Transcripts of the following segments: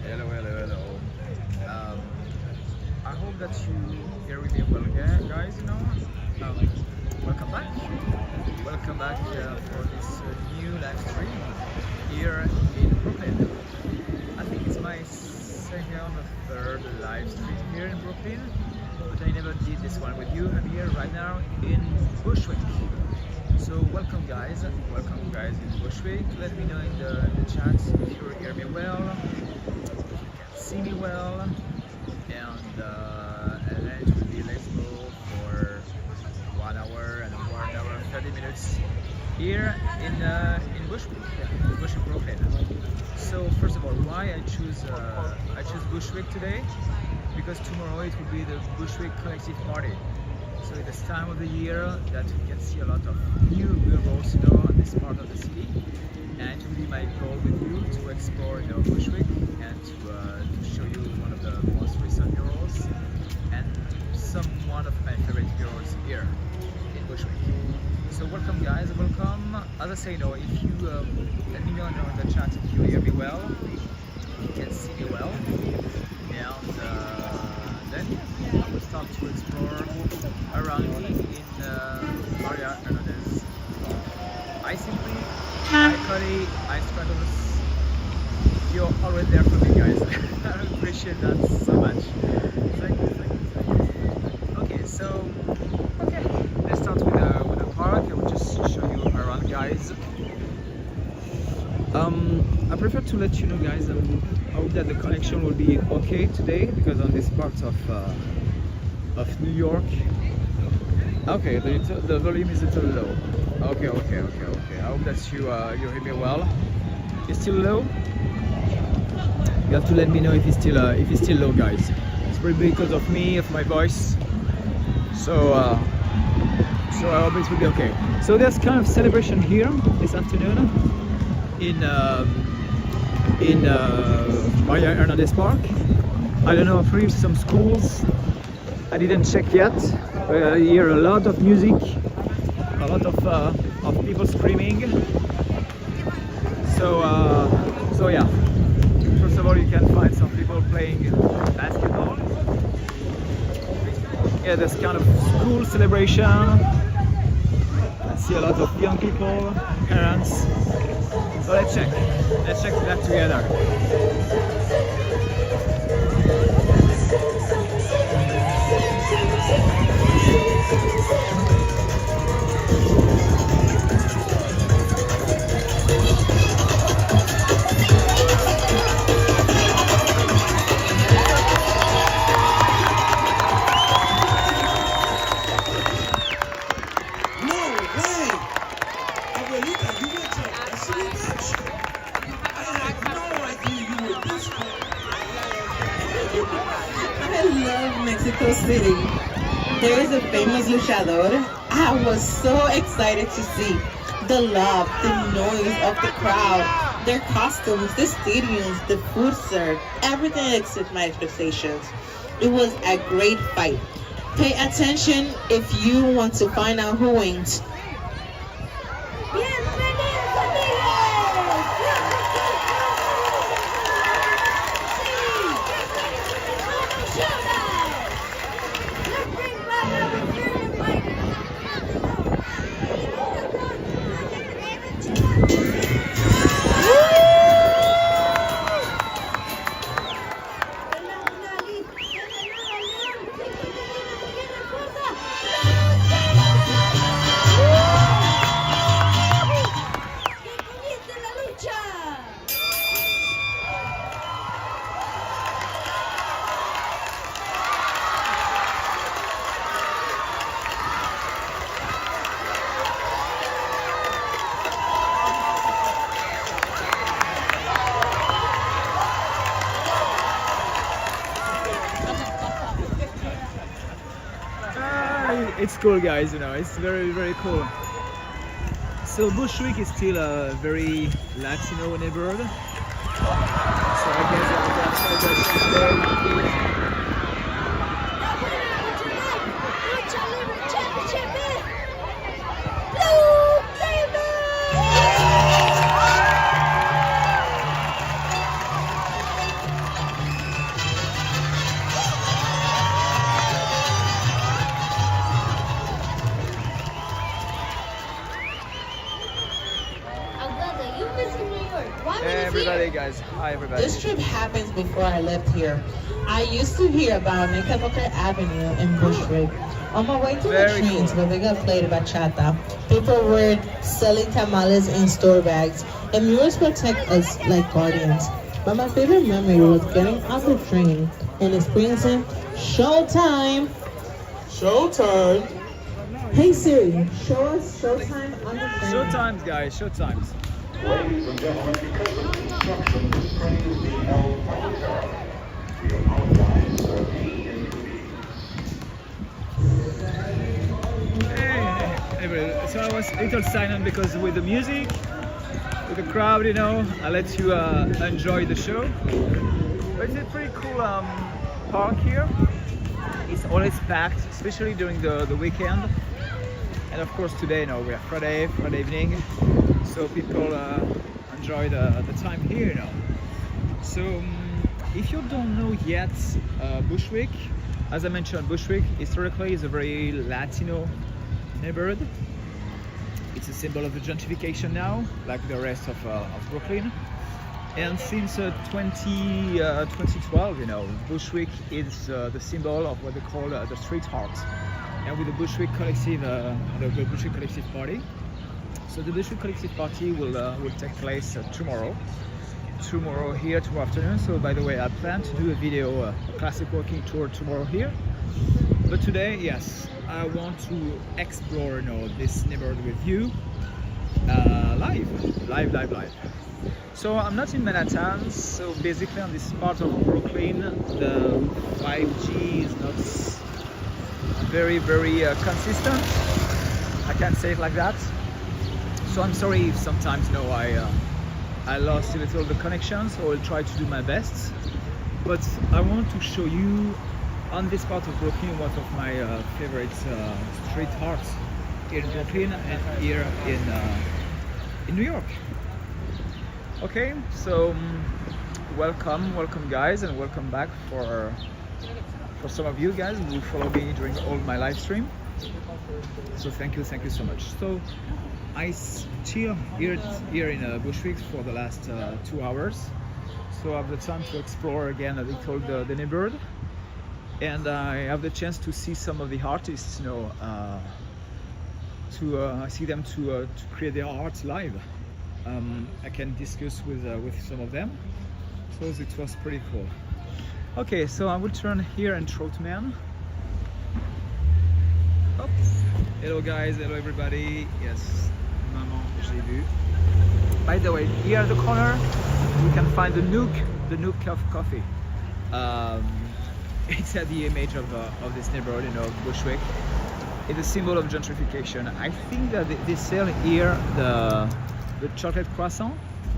Hello, hello, hello. Um, I hope that you hear me well, guys. Um, welcome back. Welcome back for this new live stream here in Brooklyn. I think it's my second or third live stream here in Brooklyn, but I never did this one with you. I'm here right now in Bushwick. So welcome guys in Bushwick. Let me know in the chat if you hear me well, see me well, and then it will be let's go for 1 hour and 1 hour 30 minutes here in Bushwick, Bushwick, Brooklyn. So first of all, why I choose Bushwick today? Because tomorrow it will be the Bushwick Collective party. So it's this time of the year that we can see a lot of new murals, on this part of the city, and it will be my goal with you to explore, Bushwick and to show you one of the most recent murals and one of my favorite murals here in Bushwick. So welcome, guys, welcome. As I say, if you let me know in the chat if you hear me well, you can see me well, and then I will start to explore around in Maria Hernandez. I simply, I Cody, I Stratos. You're always there for me, guys. I appreciate that so much. Thank you. Okay, so let's start with the park. I will just show you around, guys. I prefer to let you know, guys. I hope that the connection will be okay today, because on this part of New York. Okay, the volume is a little low. Okay. I hope that you hear me well. It's still low. You have to let me know if it's still low, guys. It's probably because of me, of my voice. So I hope it will be okay. So there's kind of celebration here this afternoon in Maria Hernandez Park. I don't know, probably some schools. I didn't check yet. I hear a lot of music, a lot of people screaming. So yeah. First of all, you can find some people playing basketball. Yeah, there's kind of school celebration. I see a lot of young people, parents. So let's check that together. City. There is a famous luchador. I was so excited to see the love, the noise of the crowd, their costumes, the stadiums, the food served, everything exceeded my expectations. It was a great fight. Pay attention if you want to find out who wins. It's cool, guys, it's very, very cool. So Bushwick is still a very Latino neighborhood. So I guess many everybody, feet. guys. Hi, everybody. This trip happens before I left here. I used to hear about Knickerbocker Avenue in Bushwick. On my way to the Very trains cool. where they got played bachata, people were selling tamales in store bags, and murals protect us like guardians. But my favorite memory was getting off the train and experiencing showtime. Showtime. Hey Siri, show us showtime on the train. Showtimes, guys. Showtimes. Ladies and gentlemen, because of construction, this train is being held temporarily. We apologize for the inconvenience. Hey, so I was a little silent because with the music, with the crowd, you know, I let you enjoy the show. But it's a pretty cool park here. It's always packed, especially during the weekend. And of course today, you know, we are Friday evening, so people enjoy the time here, you know. So if you don't know yet, Bushwick, as I mentioned, Bushwick historically is a very Latino neighborhood. It's a symbol of the gentrification now, like the rest of Brooklyn. And since 2012, you know, Bushwick is the symbol of what they call the street art. And with the Bushwick Collective, the Bushwick Collective Party. So the Bushwick Collective Party will take place tomorrow here, tomorrow afternoon. So by the way, I plan to do a video, a classic walking tour tomorrow here. But today, yes, I want to explore, you know, this neighborhood with you, live. So I'm not in Manhattan, so basically on this part of Brooklyn, the 5G is not very consistent. I can't say it like that. So I'm sorry if sometimes, you know, I lost a little the connection, so I'll try to do my best. But I want to show you on this part of Brooklyn one of my favorite street arts here in Brooklyn and here in New York. Okay, so welcome guys, and welcome back for some of you guys who follow me during all my live stream. So thank you so much. So I still here in Bushwick for the last 2 hours, so I have the time to explore again a little the neighborhood, and I have the chance to see some of the artists, you know, to see them to create their art live. I can discuss with some of them, so it was pretty cool. Okay, so I will turn here and Troutman. Oops. Hello guys, hello everybody. Yes, maman, j'ai vu. By the way, here at the corner, you can find the Nook of coffee. It's the image of this neighborhood, you know, Bushwick. It's a symbol of gentrification. I think that they sell here the chocolate croissant,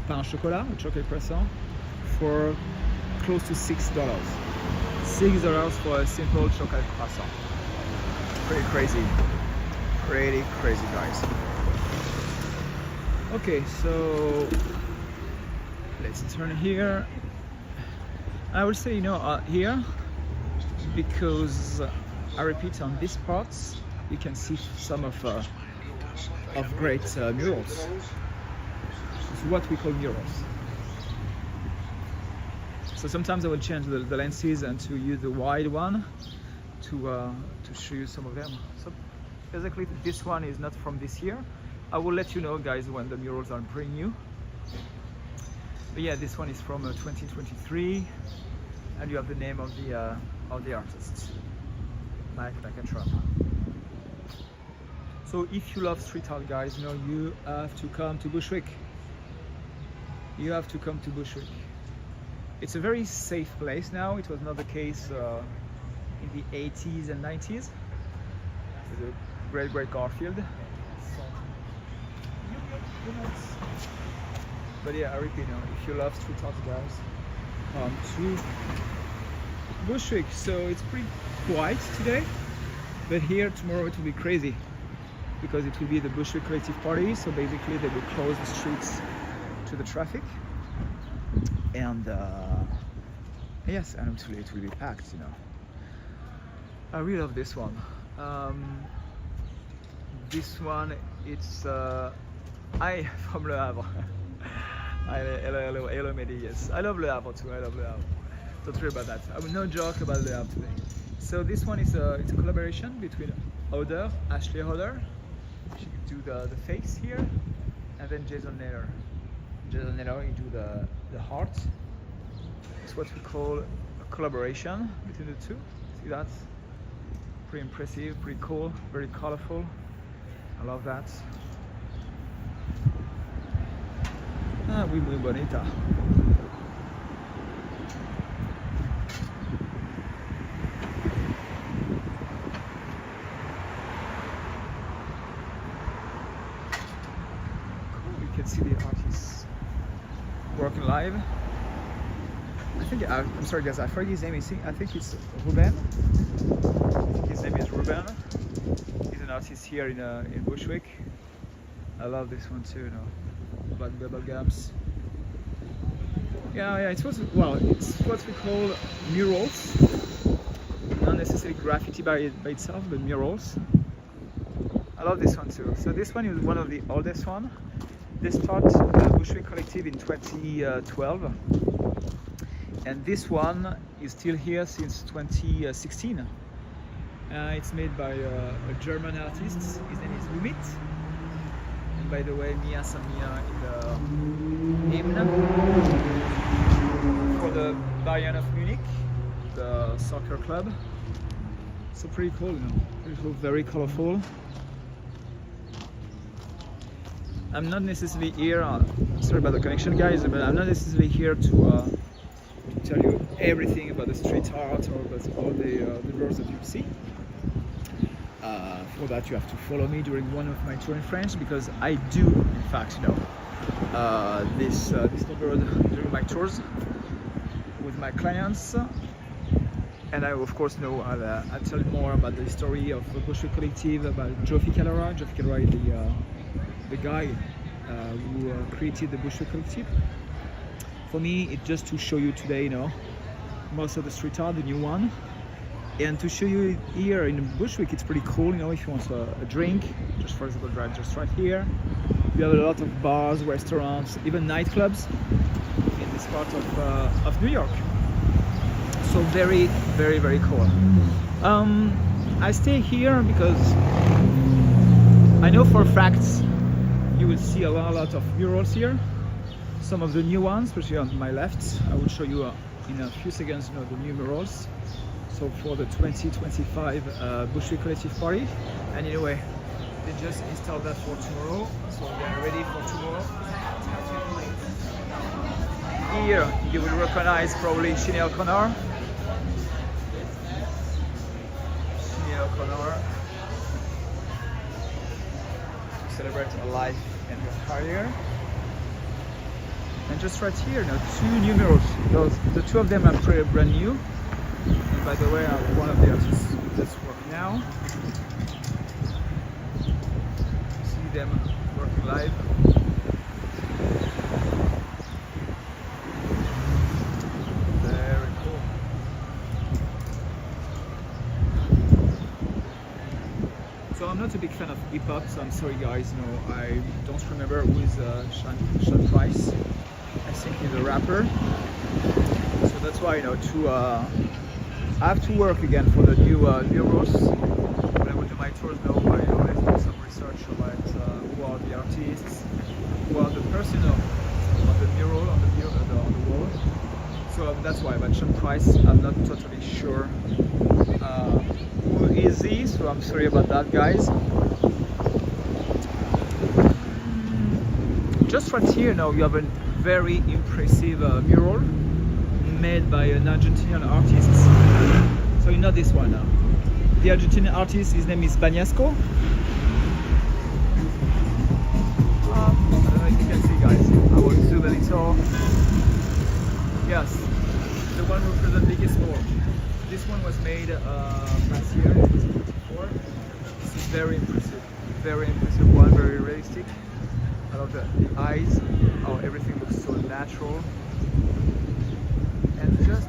pain au chocolat, the chocolate croissant, for close to $6. $6 for a simple chocolate croissant. Pretty crazy, guys. Okay, so let's turn here. I would say, you know, here, because I repeat, on these parts you can see some of great murals. It's what we call murals. So sometimes I will change the lenses and to use the wide one to show you some of them. So basically this one is not from this year. I will let you know, guys, when the murals are pretty new. But yeah, this one is from 2023, and you have the name of the artist, like a Trump. So if you love street art, guys, you know, you have to come to Bushwick. You have to come to Bushwick. It's a very safe place now. It was not the case in the 80s and 90s. With a great Garfield. But yeah, I repeat, you know, if you love street art, guys, come to Bushwick. So it's pretty quiet today, but here tomorrow it will be crazy because it will be the Bushwick Collective Party. So basically they will close the streets to the traffic, and yes, and it will be packed, you know. I really love this one. This one, it's I from Le Havre. Hello, Mehdi. Yes, I love Le Havre too. I love Le Havre. Don't worry about that. I will no joke about Le Havre today. So this one is it's a collaboration between Ashley Hodder. She do the face here, and then Jason Naylor. Jason Naylor, he do the heart. It's what we call a collaboration between the two. See that? Pretty impressive, pretty cool, very colorful. I love that. Ah, muy bonita. Cool, you can see the artists working live. I'm sorry guys, I forget his name. I think it's Ruben. His name is Ruben. He's an artist here in Bushwick. I love this one too, you know, about bubble gums. Yeah, it's what we call murals. Not necessarily graffiti by itself, but murals. I love this one too. So this one is one of the oldest one. They started Bushwick Collective in 2012. And this one is still here since 2016. It's made by a German artist. His name is Umit. And by the way, Mia Samia in the hymn for the Bayern of Munich, the soccer club. So pretty cool, you know. Pretty cool, very colorful. I'm not necessarily here. Sorry about the connection, guys, but I'm not necessarily here to tell you everything about the street art or about all the murals that you see. For that you have to follow me during one of my tours in France, because I do in fact this neighborhood during my tours with my clients, and I of course I'll tell you more about the story of the Bushwick Collective, about Joffy Calera. Joffy Calera is the guy who created the Bushwick Collective. For me, it's just to show you today, you know, most of the street art, the new one, and to show you here in Bushwick. It's pretty cool, you know, if you want a drink, just for example, just right here. You have a lot of bars, restaurants, even nightclubs in this part of New York. So very, very, very cool. I stay here because I know for a fact you will see a lot of murals here. Some of the new ones, especially on my left. I will show you in a few seconds, you know, the new murals. So for the 2025 Bushwick Collective party. And anyway, they just installed that for tomorrow, so they're ready for tomorrow. Here you will recognize probably Sinead O'Connor. Sinead O'Connor to celebrate her life and her career. And just right here, you know, two new murals. The two of them are pretty brand new. And by the way, I'm one of the artists that's working now. See them working live. Very cool. So I'm not a big fan of hip hop, so I'm sorry guys. You know, I don't remember who is Sean Price. I think he's a rapper. So that's why, you know, I have to work again for the new murals. When I go to my tours now, I always do some research about who are the artists, who are the person on the mural, on the wall. So that's why. But Sean Price, I'm not totally sure who is he. So I'm sorry about that, guys. Just right here now, you have a very impressive mural made by an Argentinian artist. So you know this one now. The Argentinian artist, his name is Banyasco. I don't know if you can see, guys. I will zoom a little. Yes, the one who represents Biggie Smalls. This one was made last year, 2024. This is very impressive one, very realistic. I love the eyes, how everything looks so natural. And just,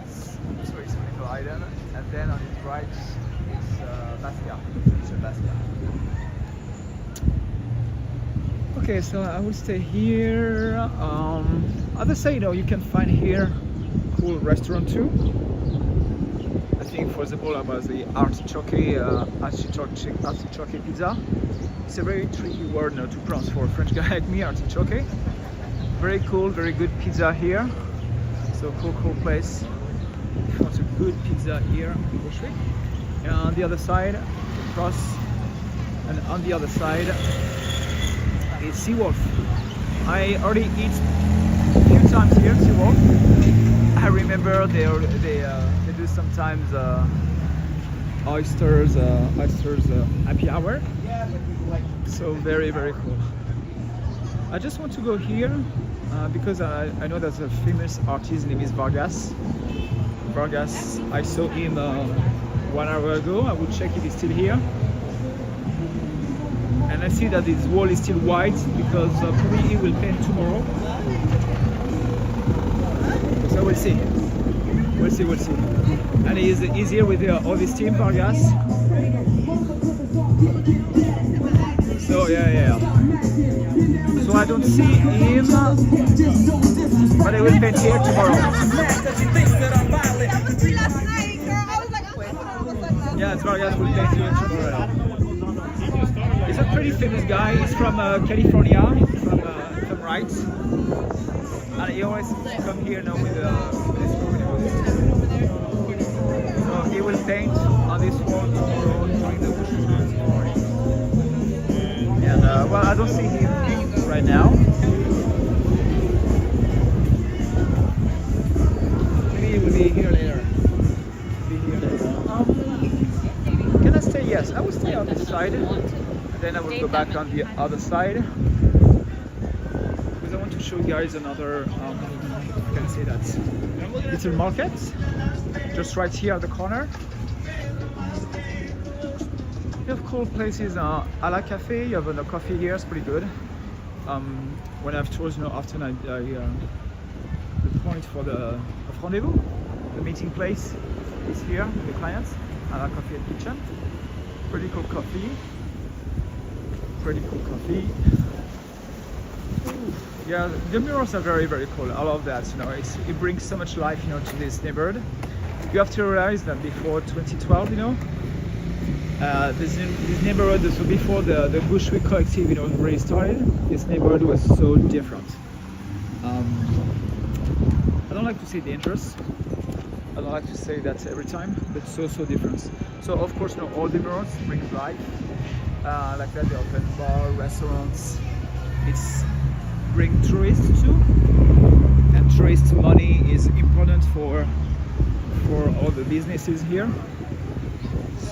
so it's a little island, and then on its right, it's Basquiat. It's a Basquiat. Okay, so I will stay here. Other side, you know, you can find here cool restaurant too. I think, for example, about the artichoke pizza. It's a very tricky word now to pronounce for a French guy like me. Artichoke. Very cool, very good pizza here. So cool place. If you want a good pizza here in Bushwick. And on the other side, across, and on the other side is Seawolf. I already eat a few times here, Seawolf. I remember they do sometimes oysters happy hour. So very cool. I just want to go here because I know there's a famous artist named Vargas. Vargas, I saw him 1 hour ago. I will check if he's still here. And I see that his wall is still white because probably he will paint tomorrow. So we'll see. We'll see. And he's here with all his team, Vargas. So yeah. So I don't see him, but I will paint here tomorrow. Yeah, it's Vargas will paint here tomorrow. He's a pretty famous guy. He's from California, from Heights, and he always come here now with his group. So he will paint on this wall tomorrow during the Bushwick tomorrow. And well, I don't see him right now. Maybe he will be here later. Can I stay? Yes, I will stay on this side. Then I will go back on the other side because I want to show you guys another, can I say that, little market just right here at the corner. You have cool places, a la cafe. You have a coffee here, it's pretty good. When I have tours, often I the point for the rendezvous, the meeting place is here with the clients. A la coffee and kitchen, pretty cool coffee. Pretty cool coffee. Yeah, the murals are very cool. I love that. It brings so much life, to this neighborhood. You have to realize that before 2012, this neighborhood, so before the Bushwick Collective, really started, this neighborhood was so different. I don't like to say dangerous. I don't like to say that every time, but so different. So of course, all the murals bring life. Like that, they open bar, restaurants. It's bring tourists too, and tourist money is important for all the businesses here.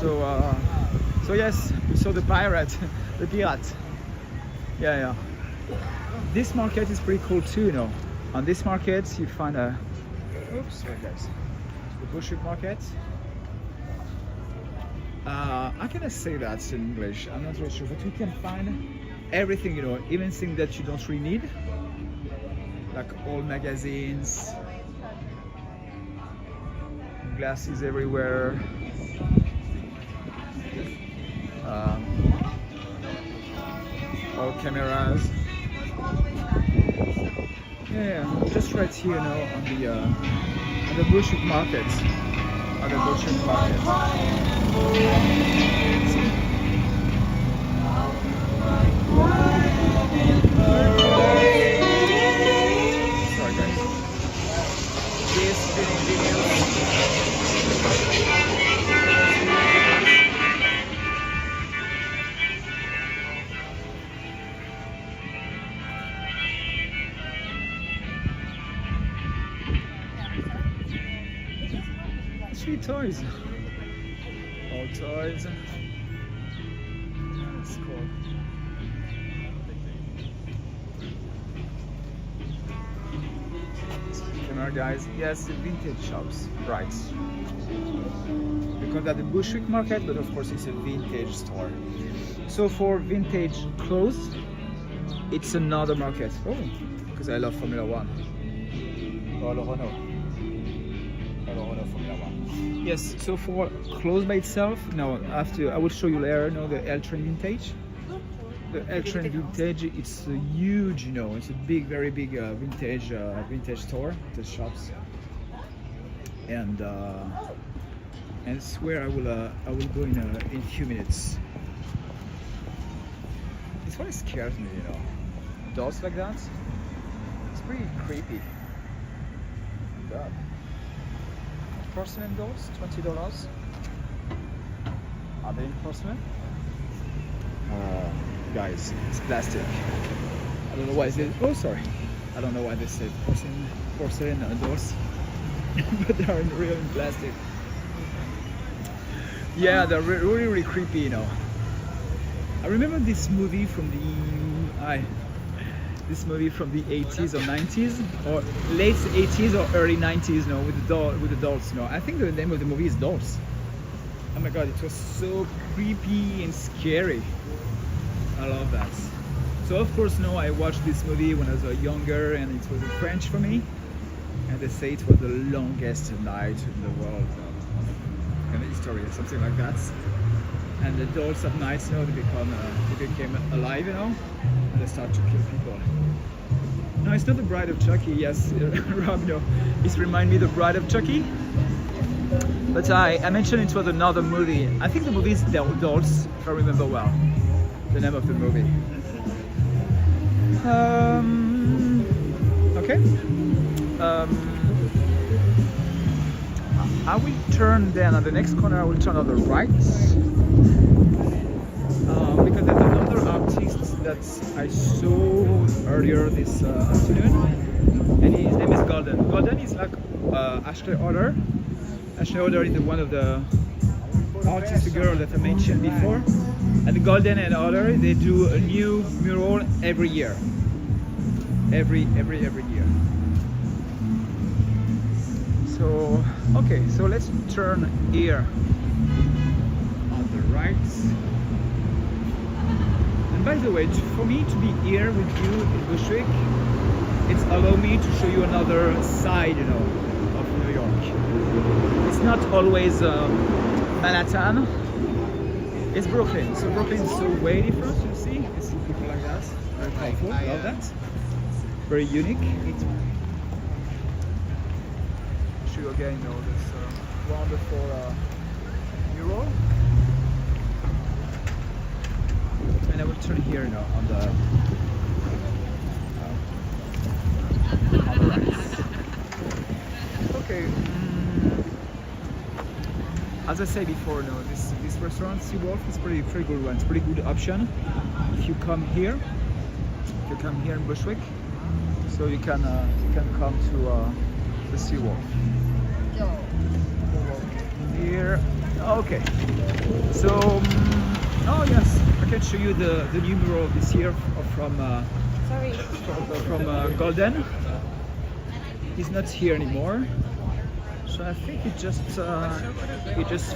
So yes, we saw the pirate, the pirate. Yeah. This market is pretty cool too. On this market, you find the Bushwick market. I cannot say that in English, I'm not really sure, but you can find everything, even things that you don't really need, like old magazines, glasses everywhere, all cameras. Yeah, just right here on the Bushwick market. On the Bushwick market. Sorry guys. This video. Sweet toys. All toys. That's cool. Camera guys. Yes, the vintage shops. Right. Because at the Bushwick market, but of course it's a vintage store. So for vintage clothes, it's another market. Oh, because I love Formula One. Or Renault. Formula One. Yes, so for clothes by itself, I will show you later, the L train vintage. the Eltron Vintage, it's huge, you know, it's a big, very big vintage store, the shops, and it's where I will go in a few minutes. It's what scares me, you know, dolls like that. It's pretty creepy. God. Porcelain dolls, $20. Are they in porcelain? Guys, it's plastic. I don't know why they. Oh, sorry. I don't know why they say porcelain dolls, but they are in real in plastic. Yeah, they're really, really creepy, you know. I remember this movie from the 80s or 90s, or late 80s or early 90s, you know, with the dolls, you know. I think the name of the movie is Dolls. Oh my god, it was so creepy and scary. I love that. So of course, no, I watched this movie when I was younger, and it was in French for me. And they say it was the longest night in the world in history, or something like that. And the dolls at night, you know, they became alive, you know, and they start to kill people. No, it's not the Bride of Chucky. Yes, Rob, no, it reminds me of the Bride of Chucky. But I mentioned it was another movie. I think the movie is Dolls, if I remember well, the name of the movie. Okay. I will turn then at the next corner. I will turn on the right, because there's another artist that I saw earlier this afternoon, and his name is Golden. Golden is like Ashley Oder. Ashley Oder is one of the artist girl that I mentioned before. And Golden and Oder, they do a new mural every year. Every year. So, okay, so let's turn here on the right. And by the way, for me to be here with you in Bushwick, it's allowed me to show you another side, you know, of New York. It's not always Manhattan. It's Brooklyn. So Brooklyn is so way different. You see people like that. Very powerful. Love that. Very unique. Show you again, you know, this wonderful mural. And I will turn here, you know, on the right. Okay. As I said before, you know, this restaurant, Seawolf, is pretty good one. It's a pretty good option if you come here. If you come here in Bushwick, so you can come to the Seawolf. Here, okay. So, oh yes, I can show you the new mural this year from Golden. He's not here anymore. So I think he just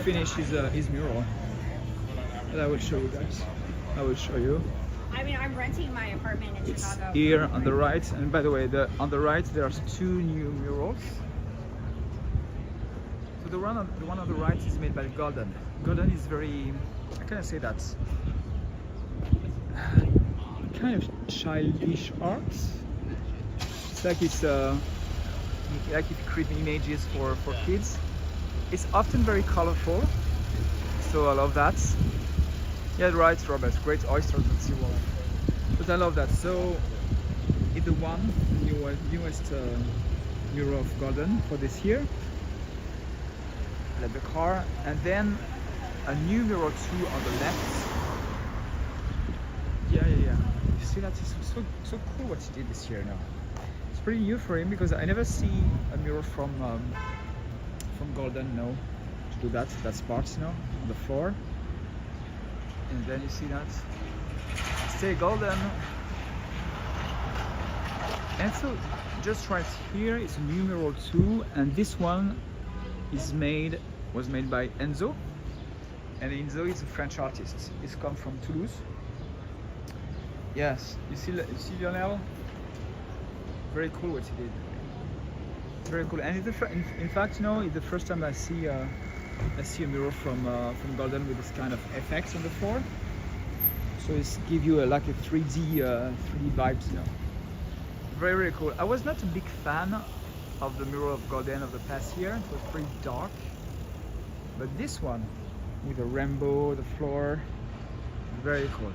finished his mural. And I will show you guys. I will show you. I mean, I'm renting my apartment in Chicago. It's here on the right, and by the way, on the right there are two new murals. So the one on the right is made by Golden. Golden is very, how can I say that? Kind of childish art. It's like if you create images for kids. It's often very colorful, so I love that. Yeah, right, Robert. Great oysters at Seawolf. But I love that. So, it's the newest mural of Golden for this year. Let the car, and then a new mural too on the left. Yeah. You see that? It's so cool what he did this year now. It's pretty new for him because I never see a mural from Golden, no, to do that part, you know, on the floor. And then you see that. Stay Golden. And so just right here is a new mural too, and this one was made by Enzo. And Enzo is a French artist. He's come from Toulouse. Yes, you see Lionel? Very cool what he did. Very cool. And in fact, you know, it's the first time I see a mural from Golden with this kind of effects on the floor. So it's give you like a 3D vibes, you know. Very, very cool. I was not a big fan of the mural of Godin of the past year. It was pretty dark. But this one, with the rainbow, the floor, very cool.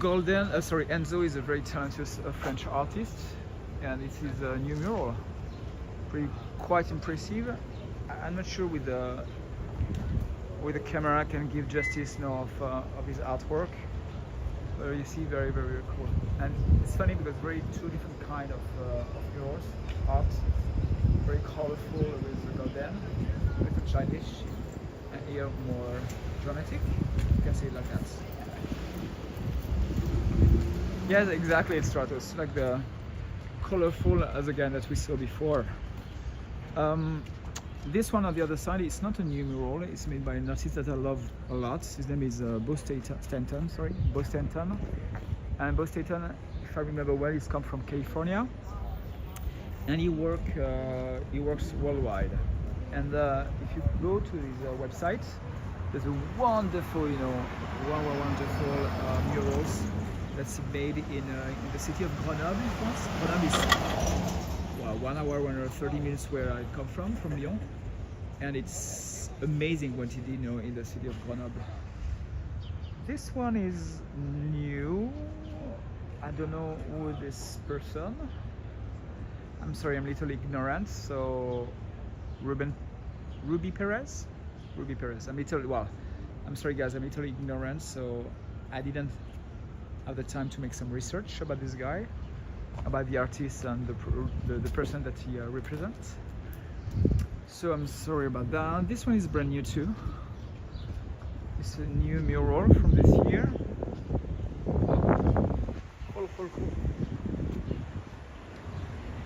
Enzo is a very talented French artist, and this is a new mural. Quite impressive. I'm not sure with the camera can give justice, you know, of his artwork. But you see, very, very, very cool. And it's funny because two different kind of murals, art. Very colorful with Godin, a little childish, and here more dramatic. You can see it like that. Yes, exactly, it's Stratos, like the colorful as again that we saw before. This one on the other side, it's not a new mural, it's made by an artist that I love a lot. His name is Bo Stanton. And Bo Stanton, if I remember well, he's come from California. And he works worldwide. And if you go to his website, there's a wonderful, you know, wonderful murals that's made in the city of Grenoble, France. Grenoble is 1 hour, 1 hour 30 minutes where I come from Lyon, and it's amazing what he did, you know, in the city of Grenoble. This one is new. I don't know who this person. I'm sorry, I'm a little ignorant. So Ruby Perez. I'm sorry guys, I'm a little ignorant, so I didn't have the time to make some research about this guy, about the artist and the person that he represents. So I'm sorry about that. This one is brand new too. It's a new mural from this year. Cool.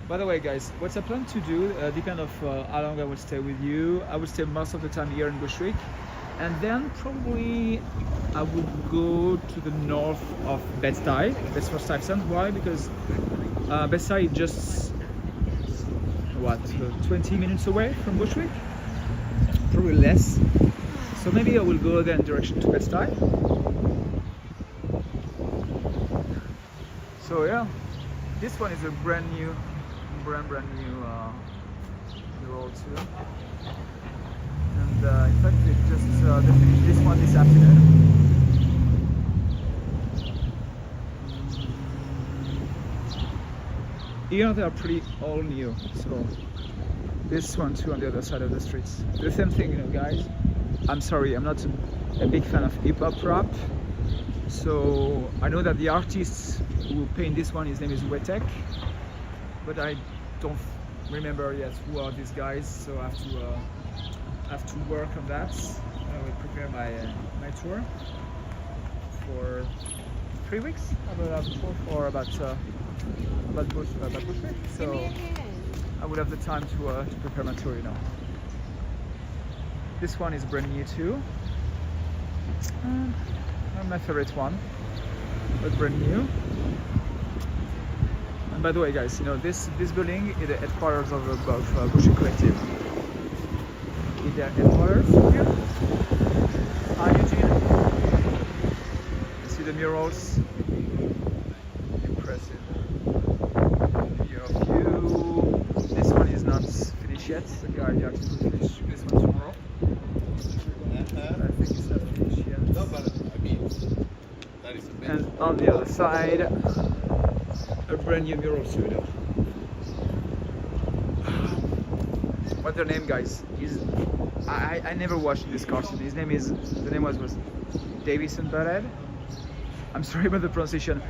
By the way guys, what I plan to do depends of how long I will stay with you. I will stay most of the time here in Bushwick, and then probably I would go to the north of Bed-Stuy. That's for Stuyvesant. Why? Because Bed-Stuy is just 20 minutes away from Bushwick, probably less. So maybe I will go then direction to Bed-Stuy. So yeah, this one is a brand new mural too. And in fact, they finished this one this afternoon. Here they are pretty all new. So this one too on the other side of the streets. The same thing, you know, guys. I'm sorry, I'm not a big fan of hip-hop rap. So I know that the artist who painted this one, his name is Wetek, but I don't remember yet who are these guys. So I have to work on that. I will prepare my tour for 3 weeks. I will have a tour for about Bushwick. So I would have the time to prepare my tour, you know. This one is brand new too. Not my favorite one, but brand new. And by the way, guys, you know, this building is the headquarters of Bushwick Collective. In their headquarters here. Hi, Eugene. You see the murals? Impressive. Here of you. This one is not finished yet. So you have to finish this one tomorrow. I think it's not finished yet. No, but I mean, that is a bit. And on the other side, a brand new mural studio. What's their name, guys? I never watched this cartoon. The name was Davis and Barrett. I'm sorry about the pronunciation.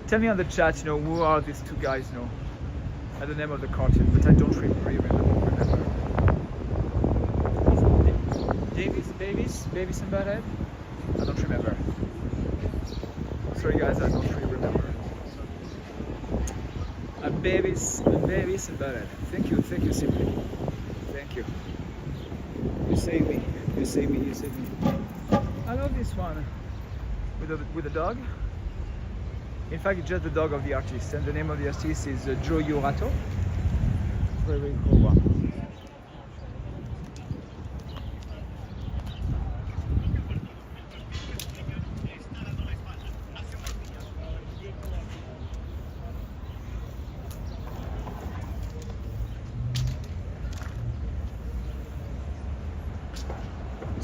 Tell me on the chat, you know, who are these two guys, you know, at the name of the cartoon, but I don't really remember. Davis and Barrett? I don't remember. Sorry guys, I don't really remember. Babies and Barrett. Thank you, simply. Thank you. You save me. I love this one with the dog. In fact, it's just the dog of the artist, and the name of the artist is Joe Yorato. Very, very cool one.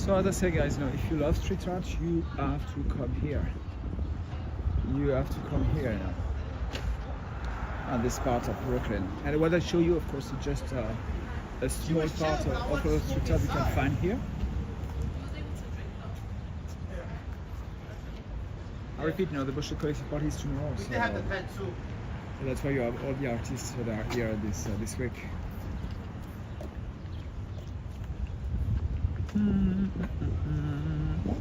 So as I say, guys, if you love street art, you have to come here. You have to come here now. And this part of Brooklyn. And what I show you, of course, is just a small part of all the street art you can find here. I repeat, the Bushwick Collective part is tomorrow. So that's why you have all the artists that are here this week.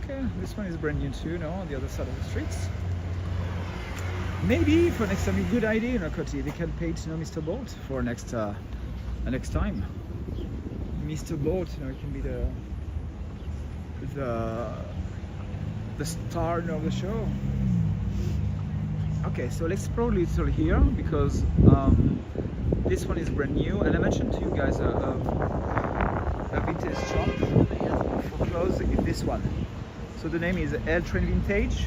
Okay, this one is brand new too, on the other side of the streets. Maybe for next time, a good idea, Coty, they can paint, Mr. Bolt for next time. Mr. Bolt, it can be the star of the show. Okay, so let's explore a little here because this one is brand new, and I mentioned to you guys a vintage shop for clothes in this one. So the name is L Train Vintage,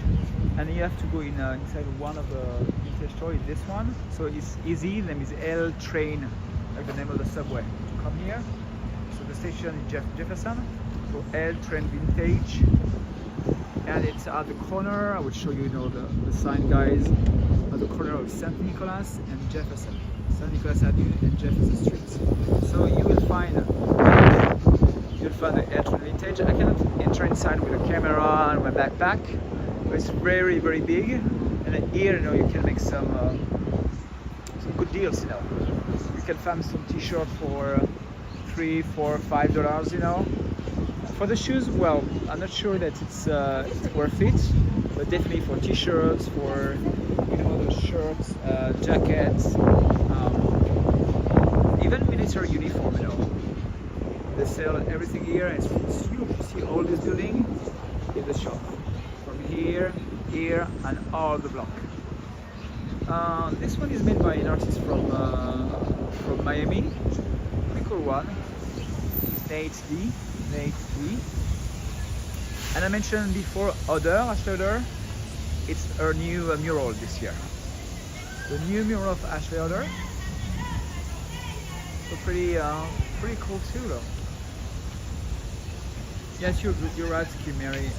and you have to go inside one of the vintage store in this one. So it's easy. The name is L Train, like the name of the subway. To come here. So the station is Jefferson. So L Train Vintage, and it's at the corner. I will show you, the sign, guys, at the corner of St. Nicholas and Jefferson. St. Nicholas Avenue and Jefferson Street. So you will find the L Train Vintage. I cannot enter inside with a camera and my backpack, but it's very, very big. And here, you can make some good deals. You can find some T-shirt for $3, $4, $5. For the shoes, well, I'm not sure that it's worth it, but definitely for T-shirts, for the shirts, jackets, even military uniform. They sell everything here, and it's huge. You see all this building in the shop from here, and all the block. This one is made by an artist from Miami. Pretty cool one. Nate D. And I mentioned before Ashley Oder. It's her new mural this year. The new mural of Ashley Oder. So pretty cool too, though. Yes, you're right, Kim Mary.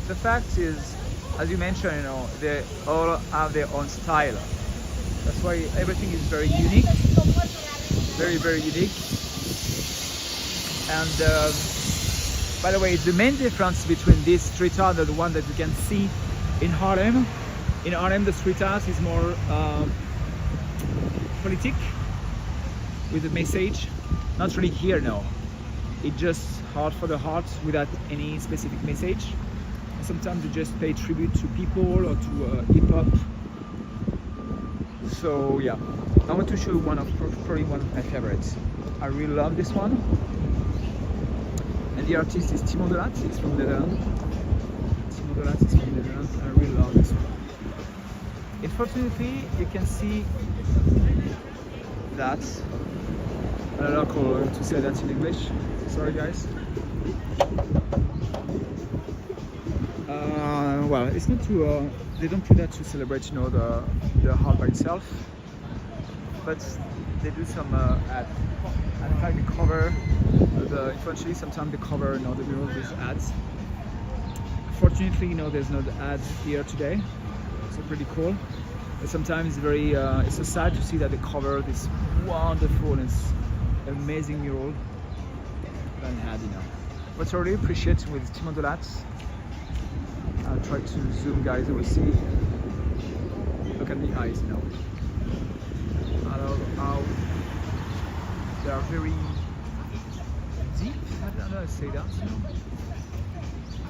The fact is, as you mentioned, they all have their own style. That's why everything is very unique, very, very unique. And by the way, the main difference between this street art and the one that you can see in Harlem, the street art is more politic, with a message. Not really here, no. It's just art for the heart without any specific message. Sometimes you just pay tribute to people or to hip hop. So yeah, I want to show you probably one of my favorites. I really love this one. And the artist is Timo de Laat. He's from Netherlands. Timo de Laat is from Netherlands. I really love this one. Unfortunately, you can see that. I don't know how to say that in English. Sorry, guys. Well, it's not to. They don't put that to celebrate, the art by itself. But they do some ads. And in fact, the cover, eventually, sometimes the cover, the mural with ads. Fortunately, there's no ads here today. So pretty cool. But sometimes it's so sad to see that they cover this wonderful and amazing mural than had, What I really appreciate with Timo de Laat, I'll try to zoom, guys, and we'll see. Look at the eyes, I love how they are very deep. I don't know how to say that,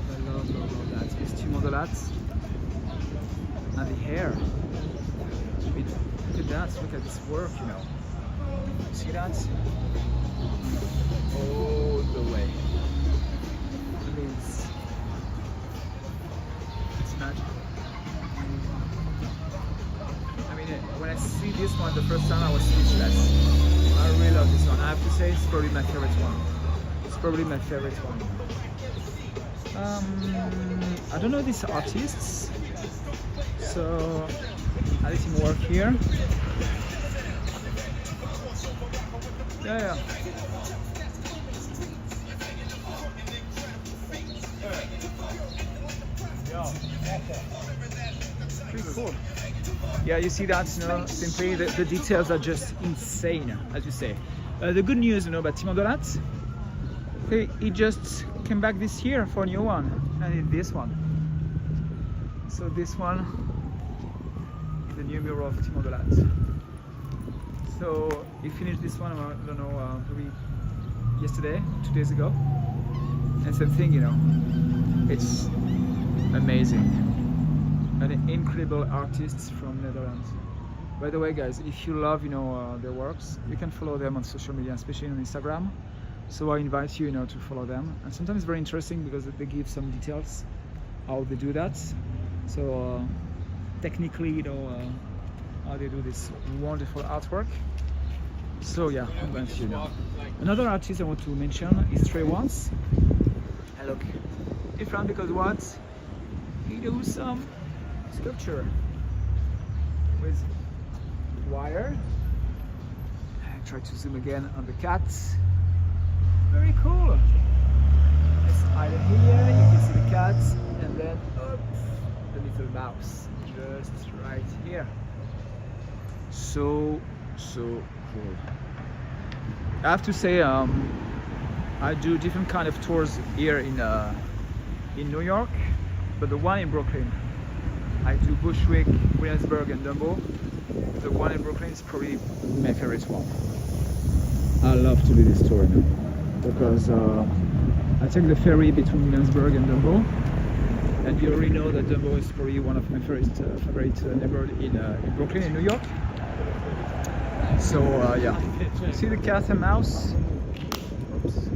I love that. It's Timo de Laat. And the hair. Look at that, look at this work, See that? All the way. I mean, it's magical. I mean, when I see this one the first time, I was speechless. I really love this one. I have to say, it's probably my favorite one. It's probably my favorite one. I don't know these artists, so I let him work here. Yeah. Pretty cool. Yeah, you see that, you know, simply the details are just insane, as you say. The good news, you know, about Timon Dolat, he just came back this year for a new one, and it's this one. So this one, the new mural of Timon Dolat. So he finished this one, I don't know, maybe yesterday, 2 days ago. And same thing, you know, it's amazing. An incredible artists from Netherlands. By the way, guys, if you love, you know, their works, you can follow them on social media, especially on Instagram. So I invite you, you know, to follow them. And sometimes it's very interesting because they give some details how they do that. So technically, you know, how they do this wonderful artwork. So yeah, I'm going to, you know. Another artist I want to mention is Trey Wants. And look, different because what? He does some sculpture with wire. I try to zoom again on the cat. Very cool. Let's hide it here. You can see the cat, and then the little mouse just right here. So cool. I have to say, I do different kind of tours here in New York, but the one in Brooklyn, I do Bushwick, Williamsburg, and Dumbo. The one in Brooklyn is probably my favorite one. I love to do this tour now because I take the ferry between Williamsburg and Dumbo, and you already know that Dumbo is probably one of my favorite neighborhoods in Brooklyn, in New York. So yeah, see the cat and mouse. Oops.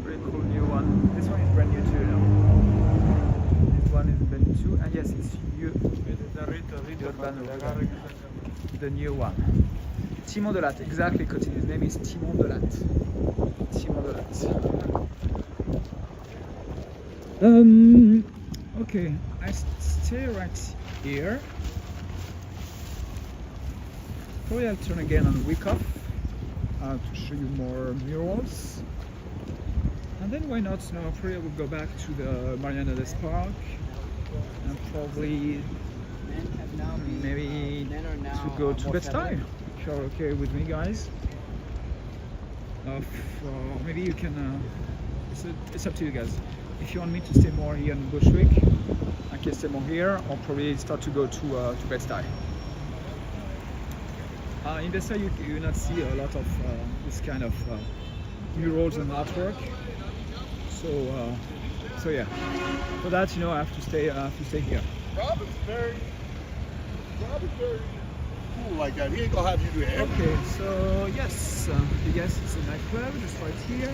Very cool new one. This one is brand new too. This one is brand new too, and yes, it's the new one. Timon Dolat, exactly. His name is Timon Dolat. Timon Dolat. Okay, I stay right here. Probably I'll turn again on week off to show you more murals. And then why not? No, probably I will go back to the Hernandez Park and probably maybe to go to Bed-Stuy. If you're okay with me, guys. Maybe you can. It's up to you guys. If you want me to stay more here in Bushwick, I can stay more here, or probably start to go to Bed-Stuy. In Bed-Stuy, you not see a lot of this kind of murals and artwork. So yeah. For that, you know, I have to stay here. Rob is very cool like that. He ain't gonna have you do everything. Okay, so yes, you guys, it's a nightclub just right here.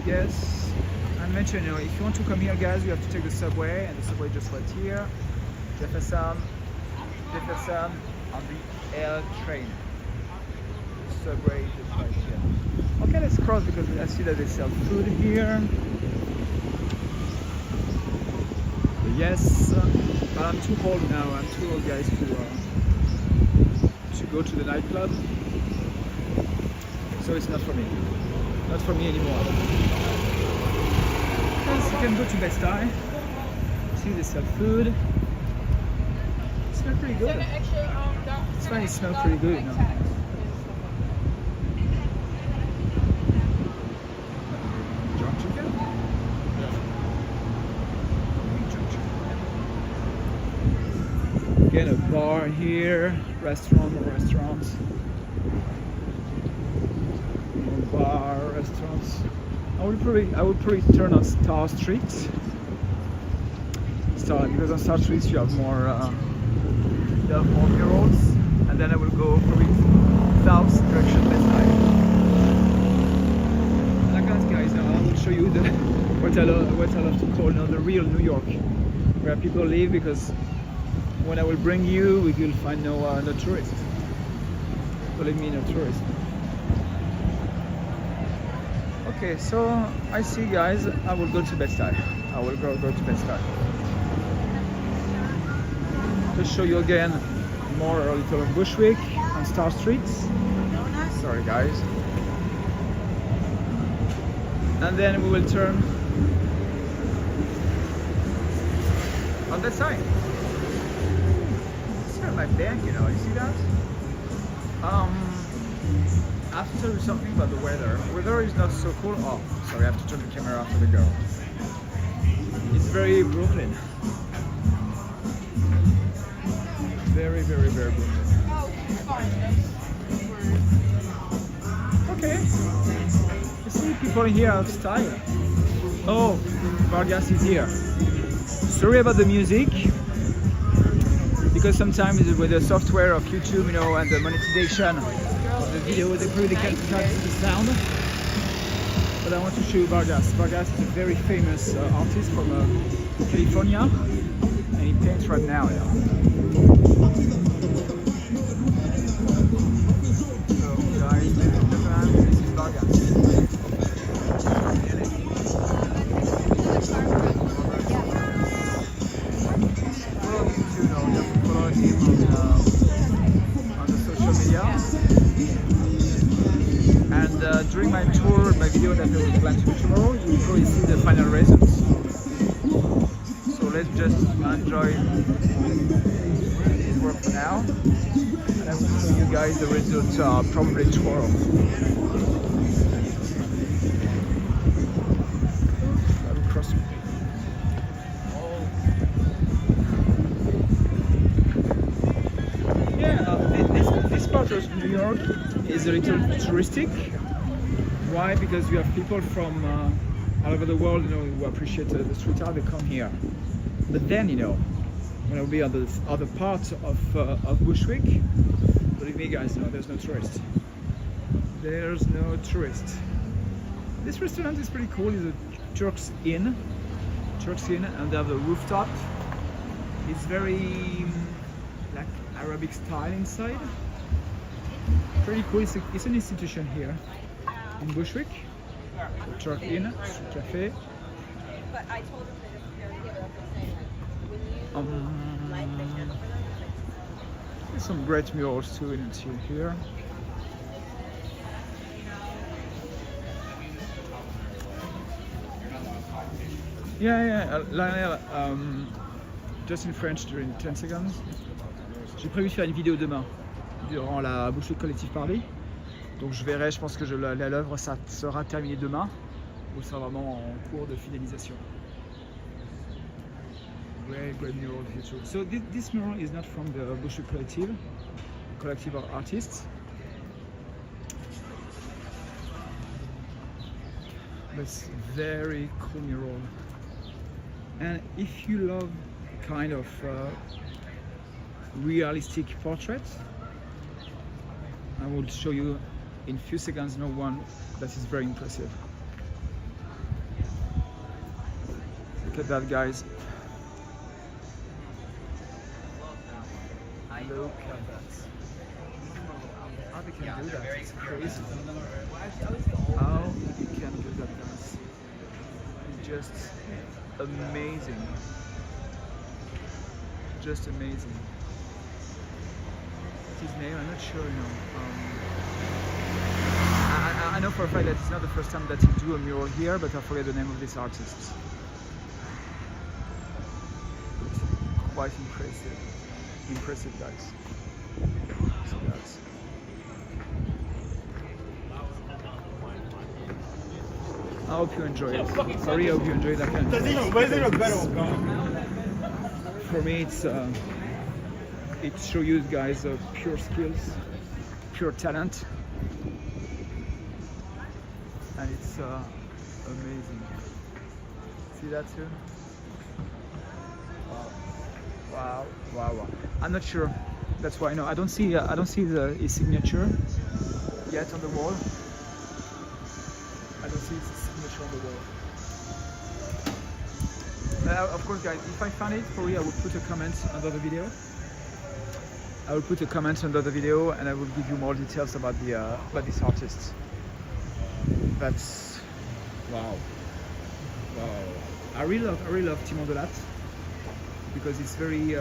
Yes, I mentioned, you know, if you want to come here, guys, you have to take the subway, and the subway just right here. Jefferson on the L train. The subway just right here. Okay, let's cross because I see that they sell food here. Yes, but I'm too old now. I'm too old, guys, to go to the nightclub. So it's not for me. Not for me anymore. Yes, you can go to Bed-Stuy. See, they sell food. It smells pretty good. It's fine. It smells pretty good, you know. Again, a bar here, restaurants. Bar, restaurants. I would probably turn on Star Street. Because on Star Street you have more murals, and then I will go probably south direction Bed-Stuy. Like that, guys, I will show you what I love to call now the real New York, where people live, because when I will bring you, we will find no tourists. Believe me, no tourists. Okay, so I see, guys. I will go to Bed-Stuy. I will go to Bed-Stuy. To show you again more a little of Bushwick and Star Streets. Sorry, guys. And then we will turn on that side. It's kind of my bank, you know. You see that? I have to tell you something about the weather. The weather is not so cool. Oh, sorry, I have to turn the camera off for the girl. It's very Brooklyn. Very, very, very Brooklyn. Okay. You see people here have style. Oh, Vargas is here. Sorry about the music. Because sometimes with the software of YouTube, you know, and the monetization of the video, they probably can't cut the sound. But I want to show you Vargas. Vargas is a very famous artist from California, and he paints right now. Yeah. So guys, this is Vargas. During my tour, my video that I will plan to do tomorrow, you will probably see the final results. So let's just enjoy his work for now, and I will see you guys the results probably tomorrow. I will cross. Yeah, this part of New York is a little touristic. Why? Because you have people from all over the world, you know, who appreciate the street art. They come here. But then, you know, when I'll be on the other part of Bushwick, believe me, guys, no, there's no tourist. There's no tourist. This restaurant is pretty cool. It's a Turk's Inn, and they have the rooftop. It's very like Arabic style inside. Pretty cool. It's an institution here in Bushwick. The Turk Inn, Cafe. But I told him that it's very good up and saying like when you like the channel for them, There's some great murals too in here. Yeah, Lionel, just in French during 10 seconds. J'ai prévu de faire une vidéo demain, durant la Bushwick Collective Party. Donc je verrai, je pense que l'œuvre ça sera terminée demain, ou sera vraiment en cours de finalisation. Great mural future. So this mural is not from the Bushwick Collective of artists. But it's very cool mural. And if you love kind of realistic portraits, I will show you in a few seconds one that is very impressive. Look at that, guys. Look at that. How they can do that? It's crazy. How you can do that, guys? It's just amazing. Just amazing. His name, I'm not sure, you know. I know for a fact that it's not the first time that he do a mural here, but I forget the name of this artist. But quite impressive. Impressive, guys. So that's... I hope you enjoy it. Sorry, I hope you enjoy that kind of thing. For me, it shows you guys pure skills, pure talent, and it's amazing. See that too? Wow. I'm not sure. That's why I don't see his signature yet on the wall. I don't see his signature on the wall. Of course, guys, if I find it for you, I will put a comment under the video. And I will give you more details about this artist. That's wow. I really love Timon Delat because it's very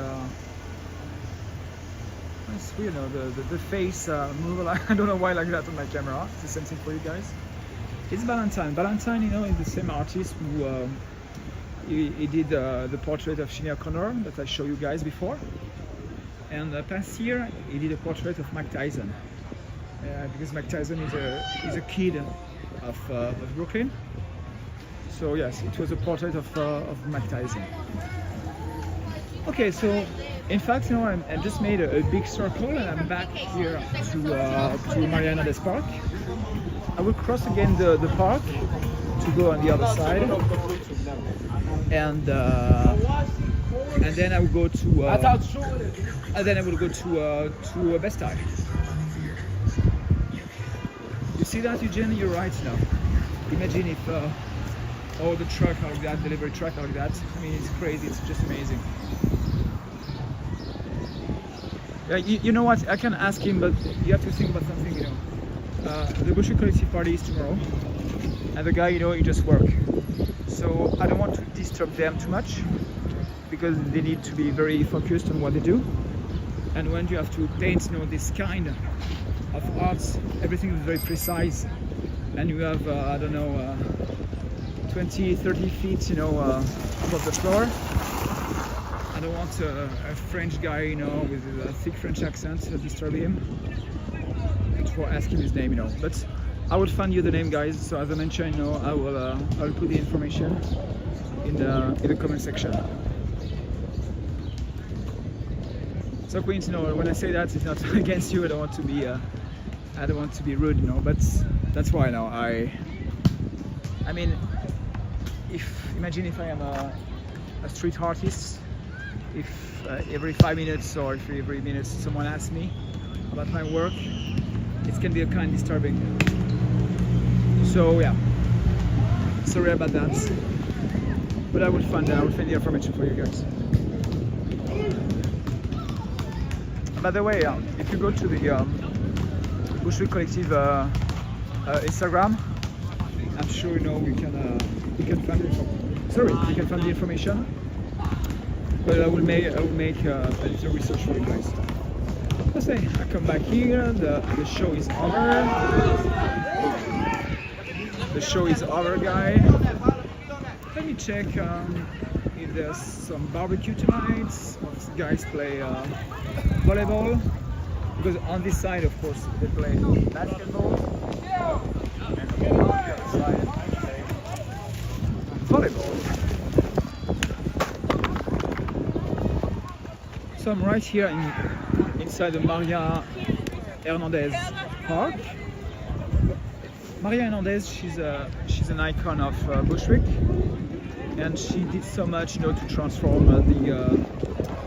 it's weird, you know, the face move. I don't know why I like that on my camera. It's the same thing for you guys. It's Valentine. Valentine, you know, is the same artist he did the portrait of Sinead O'Connor that I showed you guys before. And past year, he did a portrait of Mike Tyson. Because Mike Tyson is a kid of Brooklyn. So yes, it was a portrait of Mike Tyson. Okay, so in fact, you know, I just made a big circle and I'm back here to Hernandez Park. I will cross again the park to go on the other side, and then I will go to Bed-Stuy. You see that, Eugene? You're right now. Imagine if all the truck like that, delivery truck like that. I mean, it's crazy. It's just amazing. Yeah, you know what? I can ask him, but you have to think about something. You know, the Bushwick Collective party is tomorrow, and the guy, you know, he just work. So I don't want to disturb them too much because they need to be very focused on what they do. And when you have to paint, you know, this kind of arts, everything is very precise, and you have I don't know 20-30 feet, you know, above the floor. I don't want a French guy, you know, with a thick French accent to disturb him, for asking his name, you know. But I will find you the name, guys. So as I mentioned, you know, I will put the information in the comment section. So Queens, you know, when I say that, it's not against you. I don't want to be rude, you know. But that's why now I mean, imagine if I am a street artist. If every 5 minutes or every minute someone asks me about my work, it can be a kind of disturbing. So yeah, sorry about that, but I will find the information for you guys. By the way, if you go to the Bushwick Collective Instagram, I'm sure you know you can find the information. But I will make a little research for you guys. Let's say I come back here. The show is over. The show is over, guys. Let me check if there's some barbecue tonight. Some guys play volleyball. Because on this side, of course, they play basketball. And on the other side, they play volleyball. So I'm right here inside the Maria Hernandez Park. Maria Hernandez, she's an icon of Bushwick, and she did so much, you know, to transform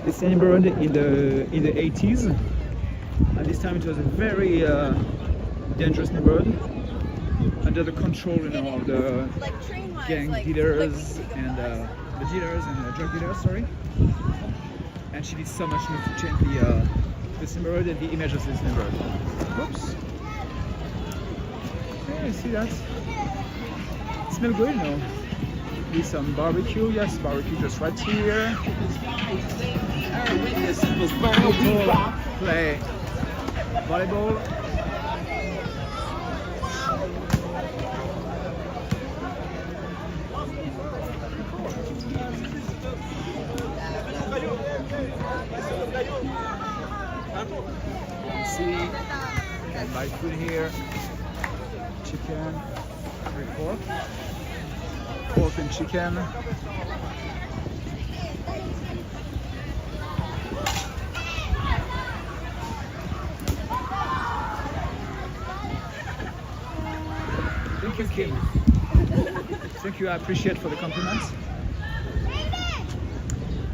this neighborhood in the 80s. At this time, it was a very dangerous neighborhood under the control, you know, of the gang dealers and the drug dealers. Sorry. And she did so much to change this neighborhood and the image of this neighborhood. Oops. Yeah, you see that? It smells good, you know. With some barbecue. Yes, barbecue just right here. People play volleyball. See, buy food here, chicken, pork and chicken. Thank you, Kim. Thank you, I appreciate for the compliments.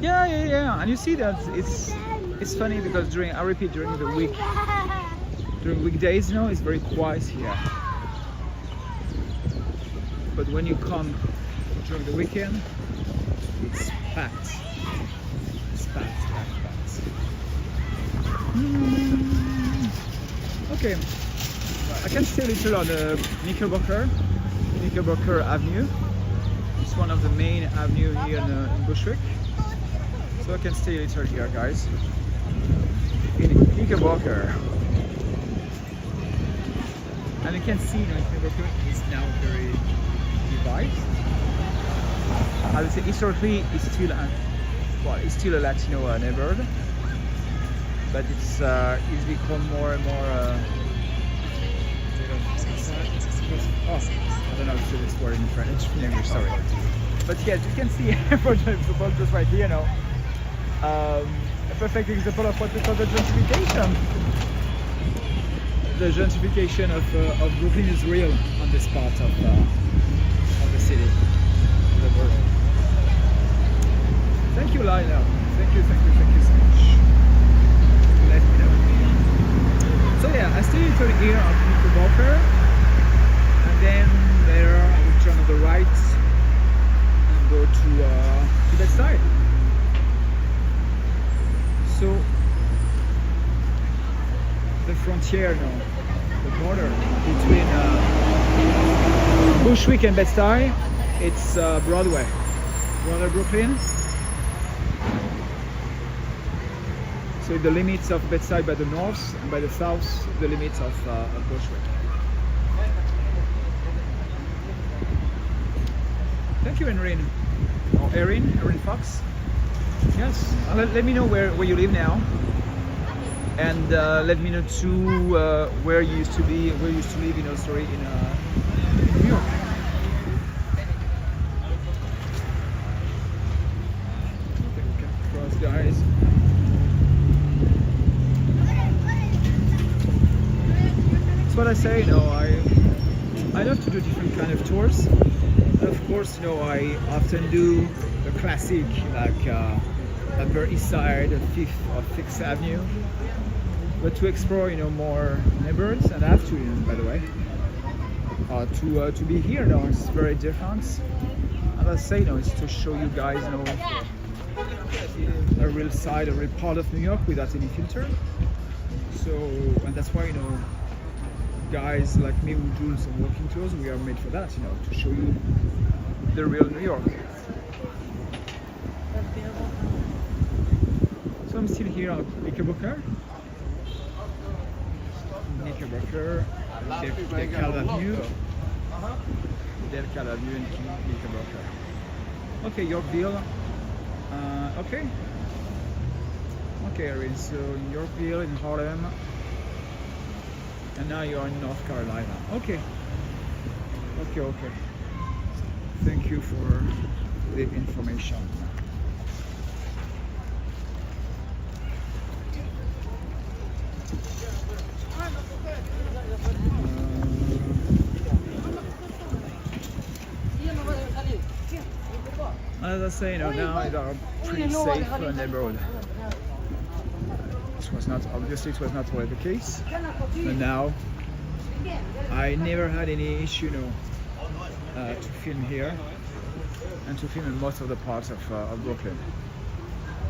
Yeah, and you see that it's funny because during the week, during weekdays, you know, it's very quiet here. But when you come during the weekend, it's packed. It's packed. Okay, I can stay a little on the Knickerbocker Avenue. It's one of the main avenues here in Bushwick. So I can stay a little here, guys. In Knickerbocker. And you can see that Knickerbocker is now very divided. I would say historically it's still a Latino neighborhood, but it's become more and more. I don't know if this word in French, in English, sorry. But yes, you can see for example just right here, a perfect example of what we call the gentrification. The gentrification of Brooklyn is real on this part of the city, of the borough. Thank you, Lionel. Thank you so much. Let me know. So yeah, I stay here on Knickerbocker, and then there I will turn on the right and go to Bed-Stuy. So the frontier now, the border between Bushwick and Bed-Stuy, it's Broadway, Brooklyn. So the limits of Bed-Stuy by the north, and by the south, the limits of Bushwick. Thank you, Erin. Or Erin Fox. Yes. Let me know where you live now, and let me know too where you used to live. In New York. Cross, guys. That's what I say. I love to do different kind of tours. Of course, I often do the classic, like Upper East Side, 5th or 6th Avenue. But to explore, more neighborhoods, and I have to, by the way, to be here, it's very different. As I say, it's to show you guys, a real side, a real part of New York without any filter. So, and that's why, guys like me who do some walking tours, we are made for that, to show you the real New York. So I'm still here on Knickerbocker, Del Avenue and Knickerbocker. Okay, Yorkville. Okay, Erin. So in Yorkville, in Harlem. And now you're in North Carolina. Okay. Thank you for the information. As I say, now it's a pretty safe neighborhood. It was not always the case, but now I never had any issue to film here and to film in most of the parts of Brooklyn.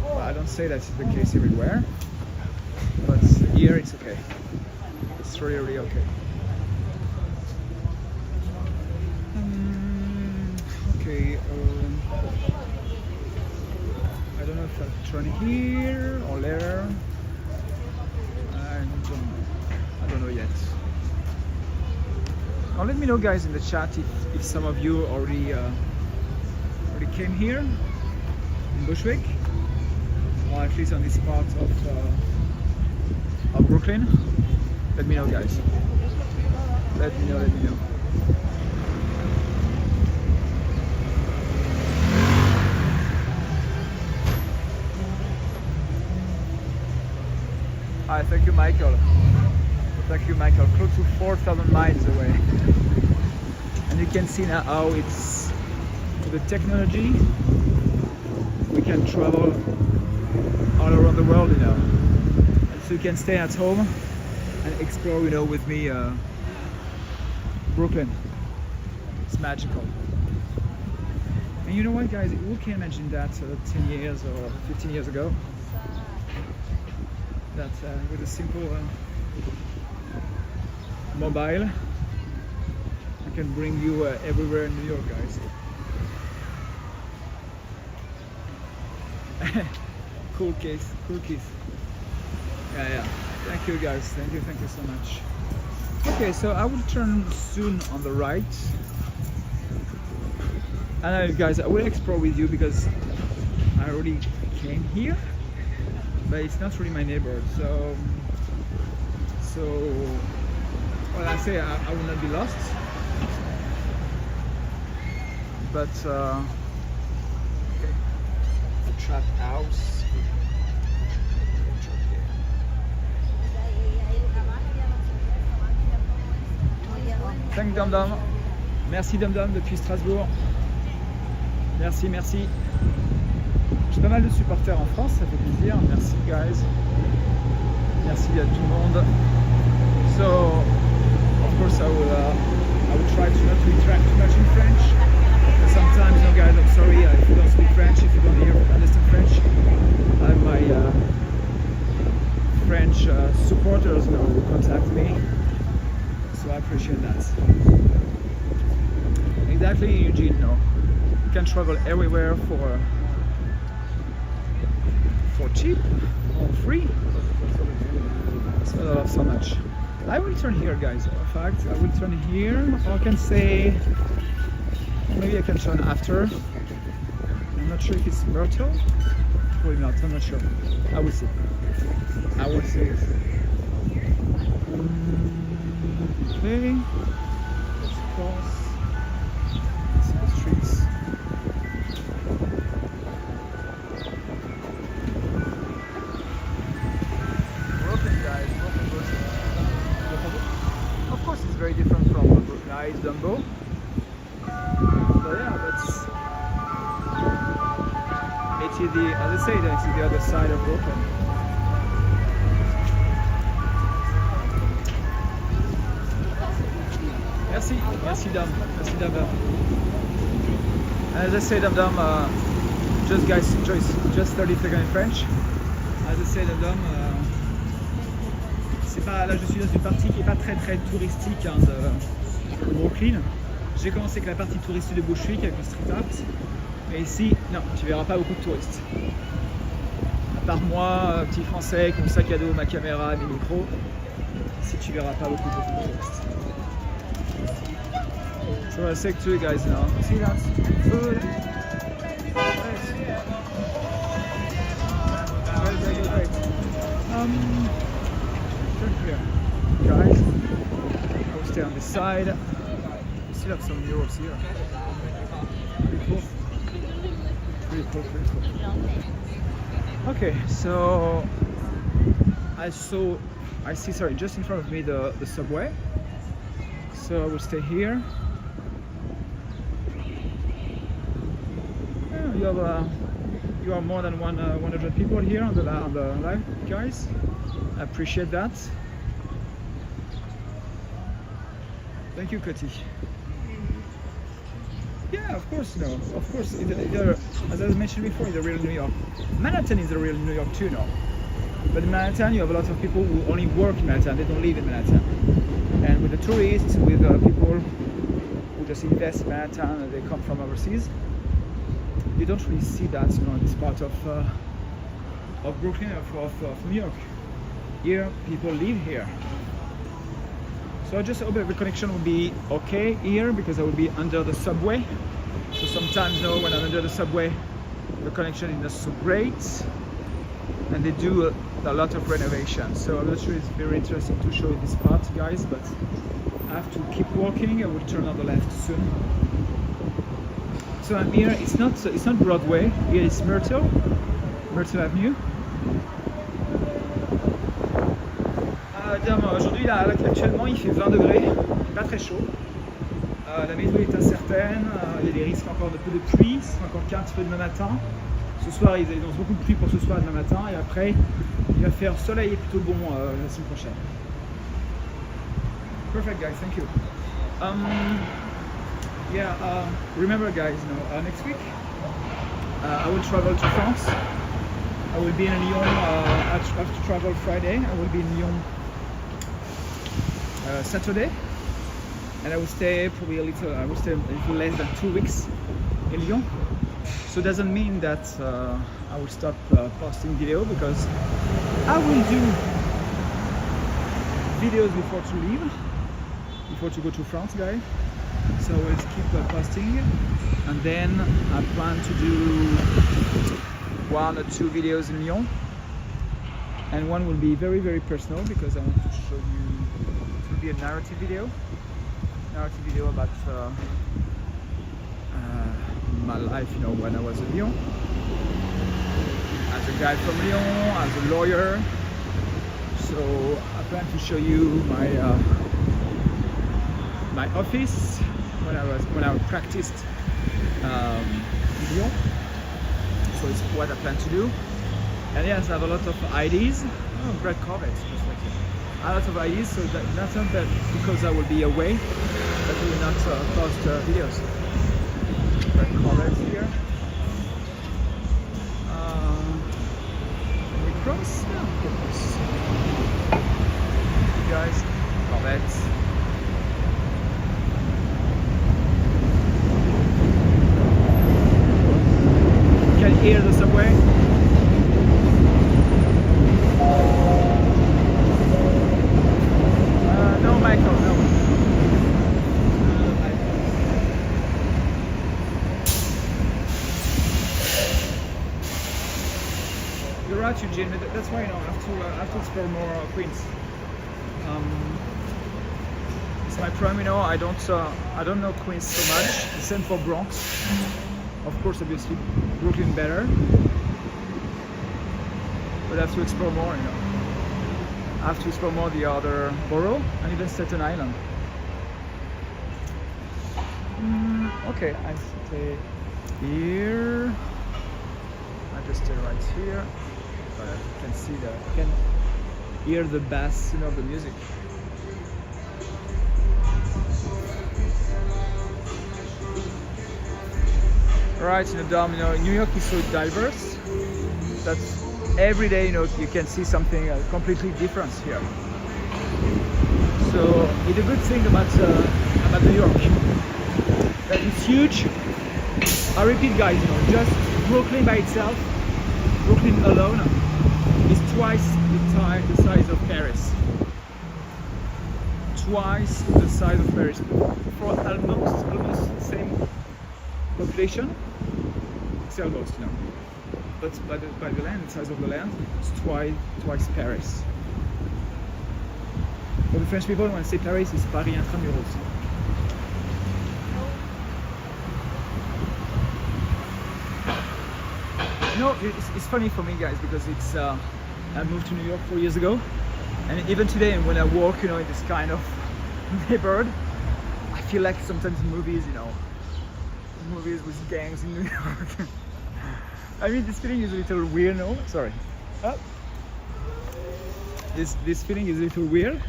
Well, I don't say that's the case everywhere, but here it's okay. It's really okay. Okay. I don't know if I'll turn here or there. I don't know yet. Now let me know, guys, in the chat if some of you already came here in Bushwick, or at least on this part of Brooklyn. Let me know, guys. Let me know. Hi, thank you, Michael. Close to 4,000 miles away. And you can see now how it's the technology. We can travel all around the world, And so you can stay at home and explore, with me, Brooklyn. It's magical. And you know what, guys? Who can imagine that 10 years or 15 years ago? That with a simple mobile, I can bring you everywhere in New York, guys. Cool case. Yeah. Thank you, guys. Thank you so much. Okay, so I will turn soon on the right. And guys, I will explore with you because I already came here, but it's not really my neighborhood. So well, I say I will not be lost, but okay. The trap house. Thank Dom Dom. Merci Dom Dom depuis Strasbourg. Merci, merci. J'ai pas mal de supporters en France, ça fait plaisir. Merci guys. Merci à tout le monde. So, of course, I will try to not to interact too much in French. But sometimes, you know, guys, I'm sorry if you don't speak French, if you don't understand French. I have my French supporters who contact me, so I appreciate that. Exactly, Eugene. No, you can travel everywhere for cheap or free. So I love so much. I will turn here, guys. In fact, I will turn here. Or I can say maybe I can turn after. I'm not sure if it's Myrtle. Probably not. I'm not sure. I will see. I will see. Okay. Let's cross. Let's see the streets. Broken, guys. Broken. Of course, it's very different from Brooklyn Heights, Dumbo. But yeah, that's it's the, as I say, that's the other side of Brooklyn. Merci Dom, merci Dom Dom. As I say Dom Dom, just guys, just 30 seconds in French. As I say Dom Dom, c'est pas, là je suis dans une partie qui est pas très touristique hein, de Brooklyn. J'ai commencé avec la partie touristique de Bushwick avec le street art, mais ici, non, tu verras pas beaucoup de touristes. À part moi, petit français avec mon sac à dos, ma caméra et mes micros, ici tu verras pas beaucoup de touristes. So I say to you guys now, see that? Food. Great. Turn here. Guys, I will stay on this side. We still have some murals here. Pretty cool. Pretty cool. Okay, so I see, sorry, just in front of me the subway. So I will stay here. You are more than 100 people here on the live, guys. I appreciate that. Thank you, Koti. Yeah, of course, no. Of course, as I mentioned before, it's a real New York. Manhattan is a real New York too, no. But in Manhattan, you have a lot of people who only work in Manhattan. They don't live in Manhattan. And with the tourists, with people who just invest in Manhattan and they come from overseas, you don't really see that, you know, in this part of Brooklyn, of New York. Here, people live here. So I just hope that the connection will be okay here because I will be under the subway. So sometimes, you know, when I'm under the subway, the connection is not so great. And they do a lot of renovation. So I'm not sure it's very interesting to show you this part, guys, but I have to keep walking. I will turn on the left soon. So I'm here. It's not Broadway. Here it's Myrtle Avenue. Aujourd'hui, là, actuellement, il fait 20 degrés, pas très chaud. La météo est incertaine. Il y a des risques encore de peu de pluie. C'est encore qu'un petit peu demain matin. Ce soir, ils annoncent beaucoup de pluie pour ce soir et demain matin. Et après, il va faire soleil et plutôt bon la semaine prochaine. Perfect, guys. Thank you. Remember guys, next week I will travel to France. I will be in Lyon. I have to travel Friday. I will be in Lyon Saturday, and I will stay probably a little less than 2 weeks in Lyon. So it doesn't mean that I will stop posting video because I will do videos before to leave, before to go to France, guys. So I will keep posting, and then I plan to do 1 or 2 videos in Lyon, and one will be very, very personal because I want to show you, it will be a narrative video about my life, you know, when I was in Lyon, as a guy from Lyon, as a lawyer. So I plan to show you my office when I practiced in Lyon. So it's what I plan to do. And yes, I have a lot of ideas. Oh, Brad Corbett, just like you. A lot of ideas, so that's not that because I will be away, that we will not post videos. Brad Corbett here. We cross? No, we can cross. You guys, Corbett. Can hear the subway. No, Michael, no. You're right, Eugene. That's why, you know, I have to explore more Queens. It's my prime, you know. I don't know Queens so much. The same for Bronx. Of course, obviously, Brooklyn better, but I have to explore more, you know. I have to explore more the other borough and even Staten Island. Okay, I stay here. I just stay right here, but I can see I can hear the bass, you know, the music. Right in the dome, you know, New York is so diverse that every day, you know, you can see something completely different here. So it's a good thing about New York, that it's huge. I repeat, guys, you know, just Brooklyn by itself, Brooklyn alone, is twice the size of Paris. Twice the size of Paris, for almost the same population. It's almost, you know, but by the land, the size of the land, it's twice Paris. For the French people, when I say Paris, it's Paris intramuros. You know, it's funny for me, guys, because it's I moved to New York 4 years ago, and even today, when I walk, you know, in this kind of neighborhood, I feel like sometimes in movies, you know, movies with gangs in New York. I mean, this feeling is a little weird, no? Sorry. This feeling is a little weird,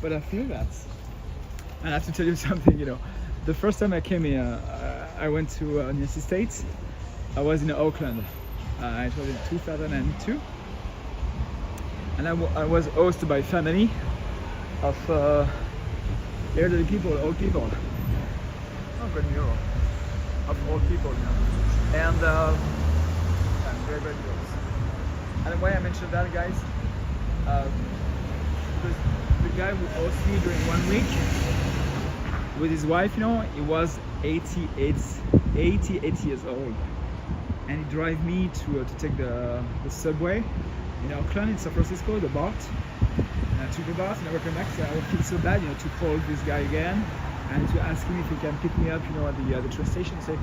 but I feel that. And I have to tell you something, you know. The first time I came here, I went to the United States. I was in Oakland. It was in 2002. And I was hosted by a family of elderly people, old people. Oh, good mural. Of old people, you know. And very, very close. And why I mentioned that, guys, because the guy who hosted me during 1 week with his wife, you know, he was 88 years old, and he drove me to take the subway in Oakland, in San Francisco, the BART. And I took the BART and I came back, so I feel so bad, you know, to call this guy again and to ask him if he can pick me up, you know, at the train station. Say,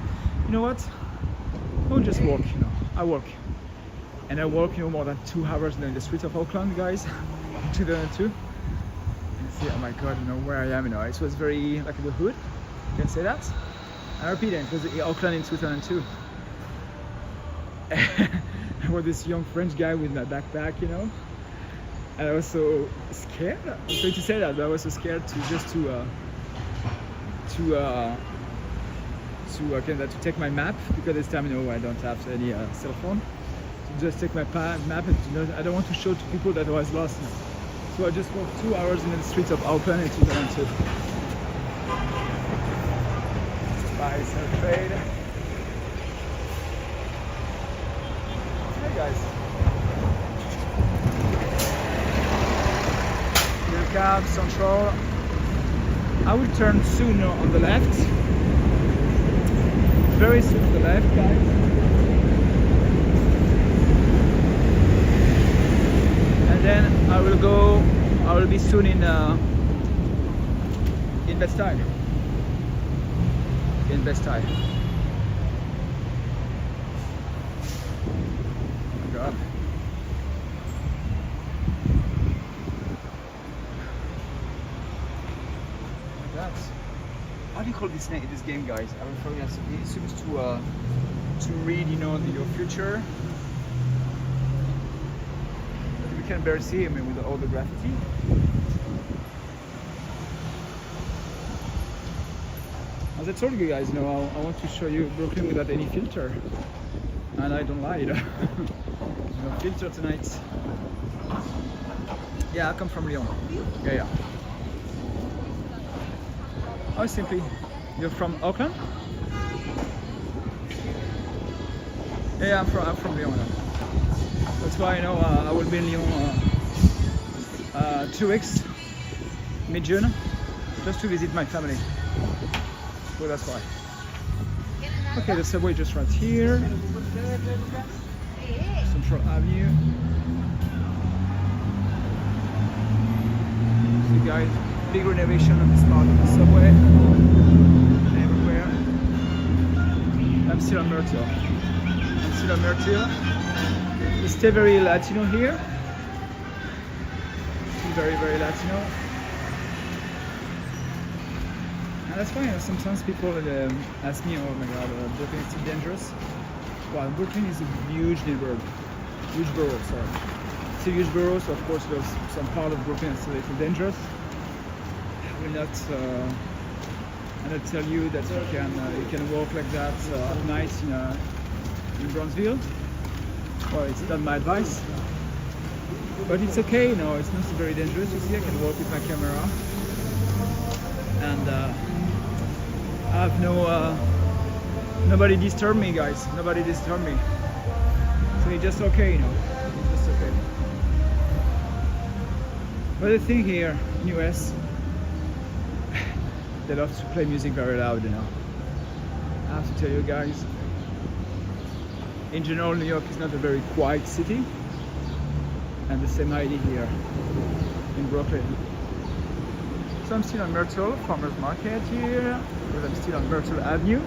you know what? I'll just walk, you know. I walk, and I walk, you know, more than 2 hours in the streets of Oakland, guys, in 2002. And see, oh my God, you know, where I am, you know. It was very like the hood. You can say that. I repeat it. It was in Oakland in 2002. I was this young French guy with my backpack, you know, and I was so scared. I'm sorry to say that, but I was so scared to take my map, because this time, you know, I don't have any cell phone. So just take my map, and, you know, I don't want to show to people that I was lost now. So I just walked 2 hours in the streets of Oakland in 2002. Buy, sell, trade. Hey guys. Here comes Central. I will turn soon on the left. Very soon on the left, guys. And then I will be soon in Bed-Stuy. In Bed-Stuy. Oh my God. How do you call this game, guys? I forget. It seems to read, you know, your future. But we can barely see him with all the graffiti. As I told you guys, you know, I want to show you Brooklyn without any filter, and I don't lie, you know. No filter tonight. Yeah, I come from Lyon. Yeah. Oh, simply, you're from Auckland? Yeah, I'm from Lyon. That's why, you know, I will be in Lyon 2 weeks, mid-June, just to visit my family. So that's why. Okay, the subway just right here. Central Avenue. See, guys. Big renovation of this part of the subway. Everywhere. I'm still on Myrtle. We stay very Latino here. Still very, very Latino. And that's why sometimes people ask me, oh my God, Brooklyn is too dangerous. Well, Brooklyn is a huge neighborhood. Huge borough, sorry. It's a huge borough, so of course there's some part of Brooklyn that's a little dangerous. I will not tell you that you can walk like that at night in Bronzeville. Well, it's not my advice, but it's okay. You know, it's not so very dangerous. You see, I can walk with my camera, and I have nobody disturb me, guys. Nobody disturb me. So it's just okay, you know. It's just okay. But the thing here in US. They love to play music very loud, you know. I have to tell you guys, in general, New York is not a very quiet city, and the same idea here in Brooklyn. So I'm still on Myrtle, Farmers Market here, but I'm still on Myrtle Avenue.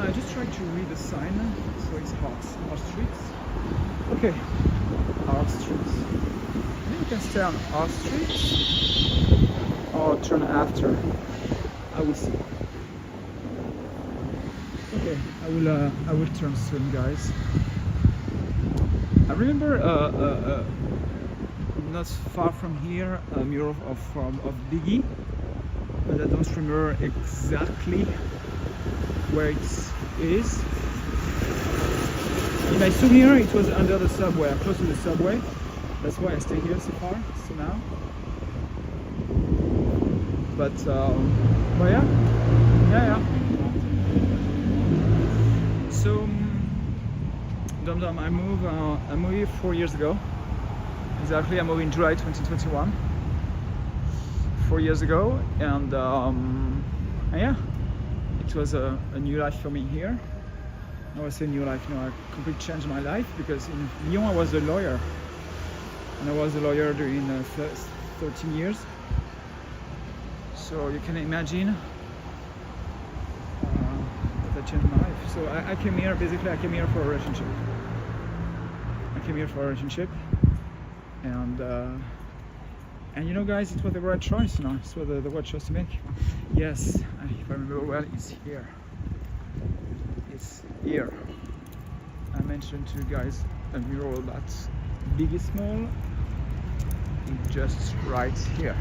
I just tried to read the sign, so it's Hart Streets. Okay. Hart Streets. Maybe you can stay on Hart Streets or turn after. I will see. Okay, I will turn soon, guys. I remember not far from here a mural of Biggie, but I don't remember exactly where it is. In my souvenir, it was under the subway, close to the subway. That's why I stay here so far, so now. But yeah. So, I moved here 4 years ago. Exactly, I moved in July 2021. 4 years ago, and yeah, it was a new life for me here. I was a new life, you know, I completely changed my life because in Lyon I was a lawyer, and I was a lawyer during 13 years. So you can imagine that I changed my life. So I came here, basically I came here for a relationship. And you know, guys, it was the right choice, you know, it was the right choice to make. Yes, if I remember well, it's here. It's here. I mentioned to you guys a mural about Biggie Smalls. It's just right here.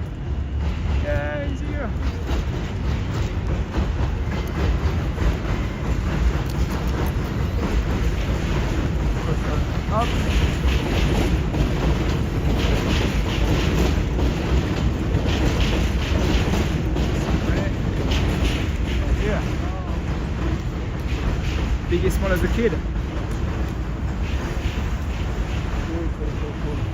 Yeah, it's here. Up. Yeah. Biggie Smalls as a kid. Cool.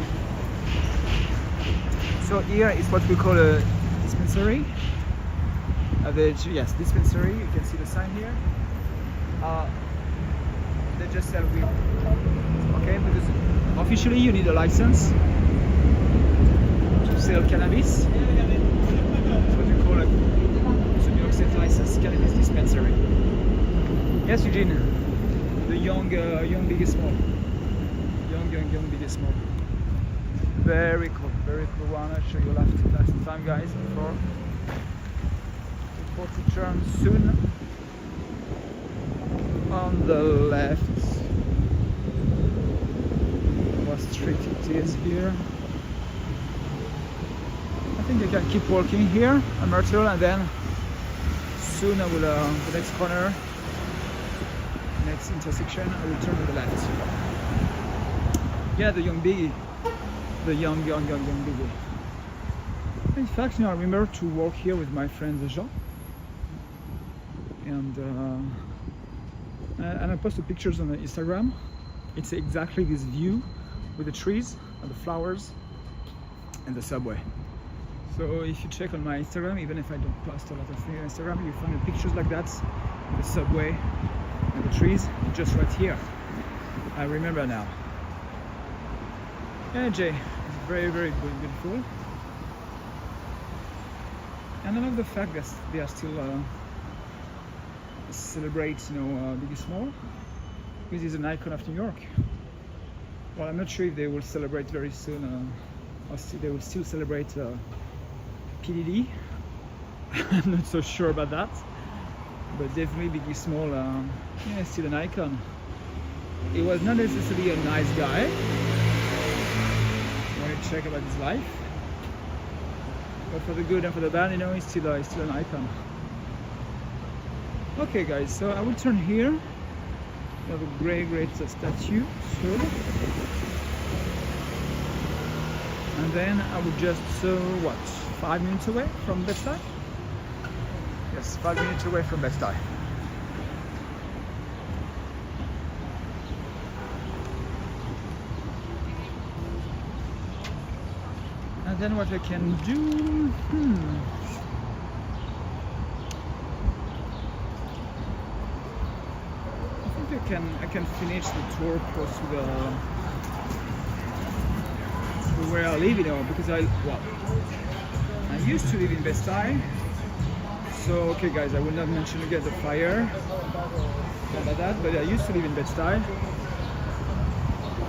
So here is what we call a dispensary. Yes, dispensary. You can see the sign here. They just sell weed. Okay, because officially you need a license to sell cannabis. It's what we call a New York State license cannabis dispensary. Yes, Eugene. The young Biggie Smalls. Young Biggie Smalls. Very cool one. I'll show you last time, guys, before to turn soon. On the left, what street it is here. I think I can keep walking here on Myrtle, and then soon I will, the next corner, next intersection, I will turn to the left. Yeah, the young Biggie. The young Biggie. In fact, I remember to walk here with my friend Jean. And I posted pictures on the Instagram. It's exactly this view with the trees and the flowers and the subway. So if you check on my Instagram, even if I don't post a lot of things on Instagram, you find pictures like that, the subway and the trees, just right here. I remember now. Yeah, Jay, it's very beautiful. And I love the fact that they are still celebrate, Biggie Smalls, because he's an icon of New York. Well, I'm not sure if they will celebrate very soon, or they will still celebrate PDD. I'm not so sure about that, but definitely Biggie Smalls, yeah, still an icon. He was not necessarily a nice guy. When you check about his life, but for the good and for the bad, he's still an icon. Okay, guys, so I will turn here. We have a great statue, and then I will just 5 minutes away from Bed-Stuy? Yes, 5 minutes away from Bed-Stuy. And then what I can do, I can finish the tour close to where I live, because I used to live in Bed-Stuy. So okay, guys, I will not mention again the fire about that, but I used to live in Bed-Stuy,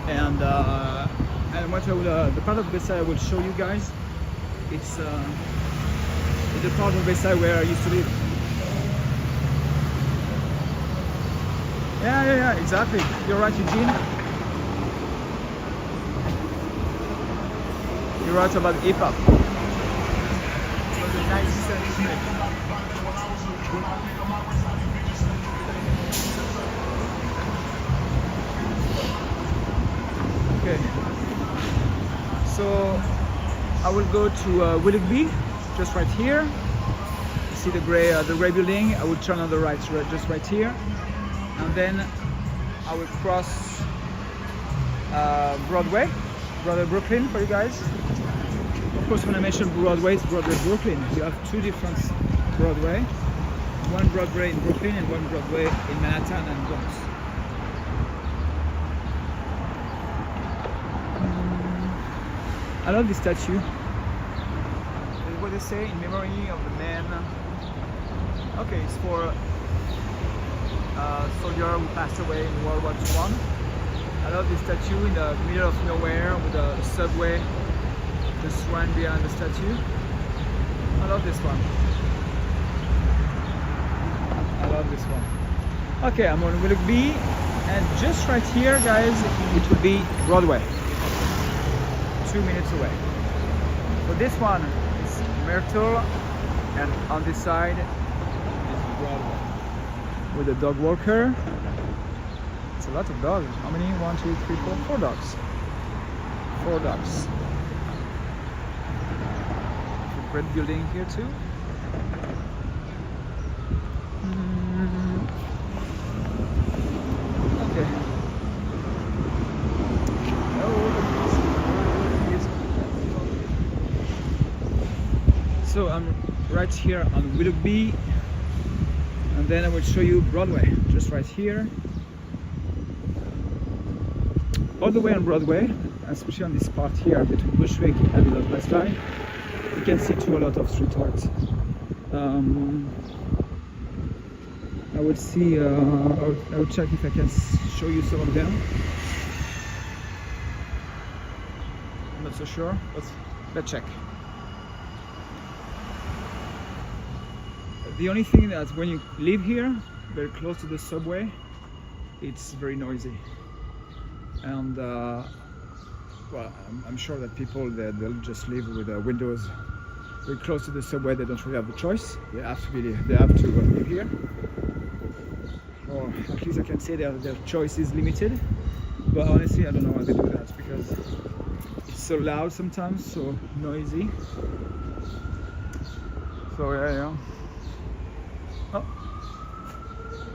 and what I will, the part of Bed-Stuy I will show you guys, it's the part of Bed-Stuy where I used to live. Yeah, exactly. You're right, Eugene. You're right about hip-hop. It was a nice street. Okay. So I will go to Willoughby, just right here. You see the gray building. I will turn on the right, just right here. And then I will cross Broadway Brooklyn for you guys. Of course, when I mention Broadway, it's Broadway Brooklyn. You have two different Broadway. One Broadway in Brooklyn and one Broadway in Manhattan and Bronx. I love this statue. What they say, in memory of the man. Okay, it's for soldier who passed away in World War I. I love this statue in the middle of nowhere with the subway just right behind the statue. I love this one. I love this one. Okay, I'm on Willoughby, and just right here, guys, it will be Broadway. 2 minutes away. So this one is Myrtle, and on this side is Broadway. With a dog walker. It's a lot of dogs. How many? 1, 2, 3, 4, 4 dogs. 4 dogs. A great building here too. Okay. So I'm right here on Willoughby, and then I will show you Broadway, just right here. All the way on Broadway, especially on this part here between Bushwick and Bed-Stuy, you can see too a lot of street art. I would see, I would check if I can show you some of them. I'm not so sure, but let's check. The only thing that when you live here, very close to the subway, it's very noisy. And well, I'm sure that people they'll just live with windows very close to the subway. They don't really have the choice. They have to live here. Or at least I can say their choice is limited. But honestly, I don't know how they do that because it's so loud sometimes, so noisy. So yeah. Oh,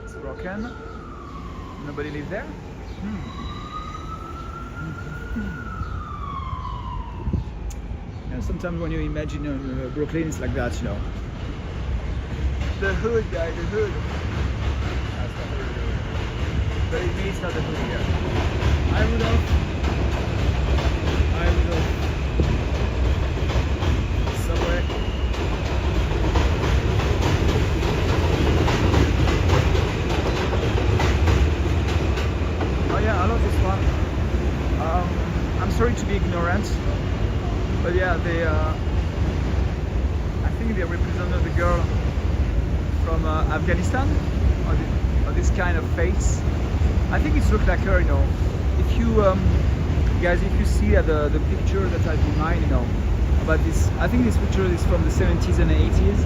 it's broken. Nobody lives there. Yeah, sometimes when you imagine Brooklyn, it's like that, you know. The hood, guy, the hood. That's not the hood. But it means not the hood here. Hi, Rudolph. Hi, Rudolph. Subway. Oh yeah, I love this one. I'm sorry to be ignorant, but yeah, I think they represented the girl from Afghanistan, or this kind of face. I think it looks like her, you know. If you guys, if you see the picture that I've in mind, you know, about this, I think this picture is from the 70s and 80s,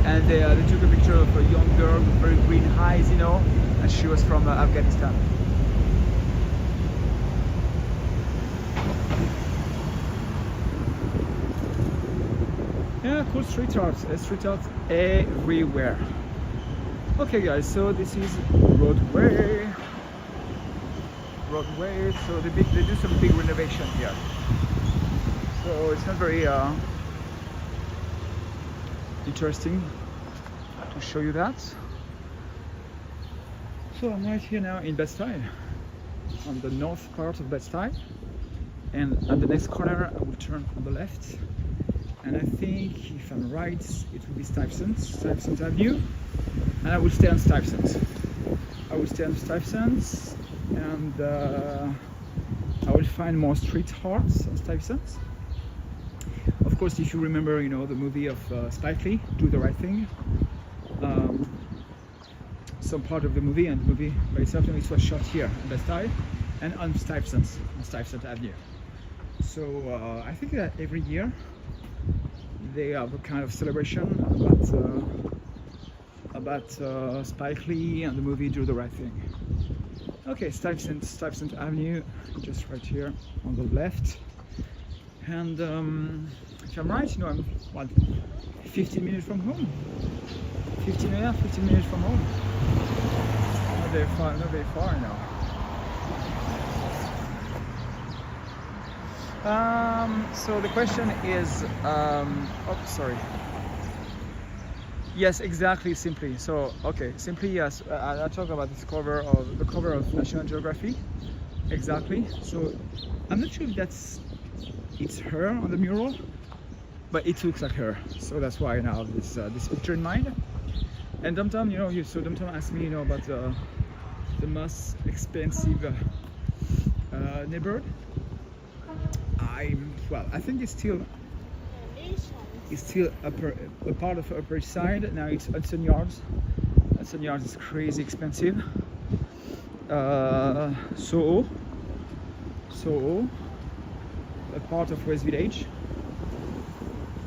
and they took a picture of a young girl with very green eyes, you know, and she was from Afghanistan. Yeah, cool street art everywhere. Okay guys, so this is Broadway. So they do some big renovation here. So it's not very interesting to show you that. So I'm right here now in Bed-Stuy, on the north part of Bed-Stuy, and at the next corner I will turn on the left. And I think, if I'm right, it will be Stuyvesant Avenue, and I will stay on Stuyvesant. And I will find more street art on Stuyvesant. Of course, if you remember, you know, the movie of Spike Lee, Do the Right Thing. Some part of the movie, and the movie by itself, it was shot here in Bed-Stuy and on Stuyvesant Avenue. So I think that every year they have a kind of celebration about Spike Lee and the movie Do the Right Thing. Okay, Stuyvesant Avenue, just right here on the left. And if I'm right, you know, I'm what, 15 minutes from home. 15 minutes from home. Not very far now. So the question is, oh, sorry. Yes, exactly, Simply. So, okay, Simply, yes. I talk about the cover of National Geographic. Exactly. So, I'm not sure if it's her on the mural, but it looks like her. So that's why I now have this picture in mind. And Dom-Tom, you know, Dom-Tom asked me, you know, about the most expensive neighborhood. I think it's still a part of Upper East Side. Now it's Hudson Yards. Hudson Yards is crazy expensive. Soho, a part of West Village.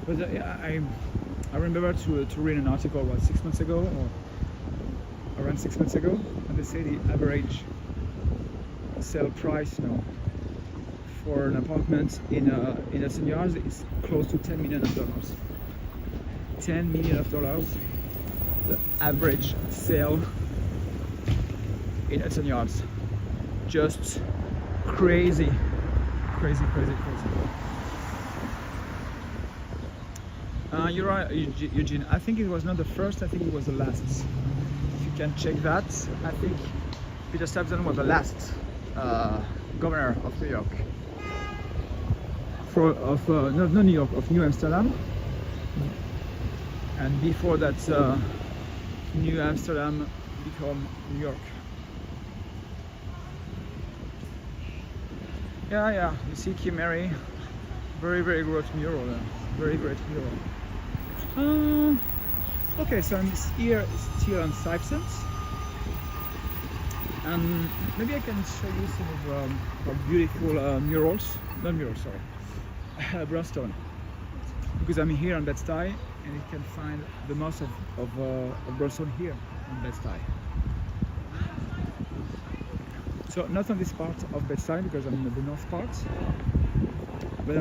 But I remember to read an article about 6 months ago, or around 6 months ago, and they say the average sale price, you know, for an apartment in Hudson Yards is close to $10 million. $10 million, the average sale in Hudson Yards. Just crazy. You're right, Eugene. I think it was not the first, I think it was the last. If you can check that, I think Peter Stuyvesant was the last governor of New York. Not New York, of New Amsterdam. And before that, New Amsterdam became New York. Yeah, you see Kim Mary, very great mural, very great mural. Okay, so I'm here still on Stuyvesant, and maybe I can show you some of beautiful murals, not murals, sorry, brownstone, because I'm here on Bed-Stuy, and you can find the most of brownstone here on Bed-Stuy. So not on this part of Bed-Stuy because I'm in the north part, but I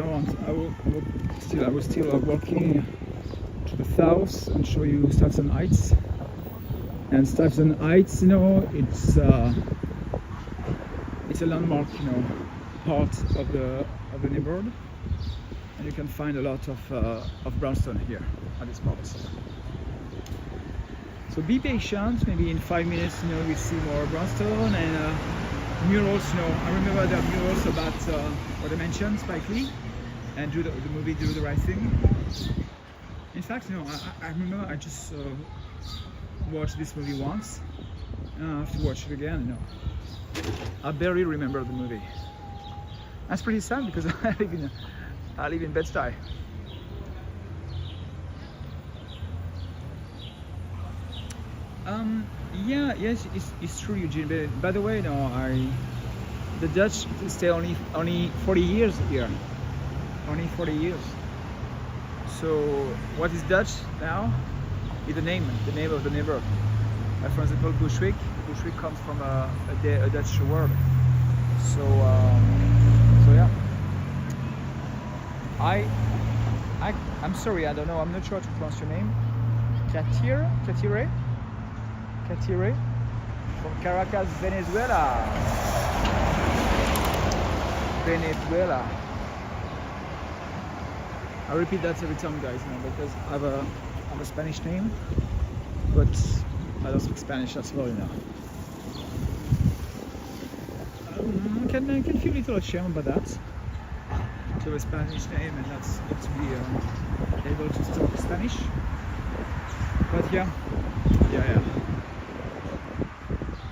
will still walking to the south and show you Stuyvesant Heights. And Stuyvesant Heights, you know, it's a landmark, you know, part of the neighborhood, and you can find a lot of brownstone here at this part. So be patient. Maybe in 5 minutes, you know, we see more brownstone and murals. You know, I remember there are murals about what I mentioned, Spike Lee, and do the movie Do the Right Thing. In fact, you know, I remember I just watched this movie once, and I have to watch it again. You know, I barely remember the movie. That's pretty sad because I live in Bed-Stuy. Yes, it's true, Eugene. But by the way, no, the Dutch stay only 40 years here. Only 40 years. So what is Dutch now? Is the name of the neighborhood. For example, Bushwick. Bushwick comes from a Dutch word. So yeah. I'm sorry, I don't know. I'm not sure how to pronounce your name. Katire from Caracas, Venezuela. I repeat that every time, guys, you know, because I have a Spanish name, but I don't speak Spanish as well, you know. I can feel a little ashamed about that. To have a Spanish name and not to be able to talk Spanish. But yeah.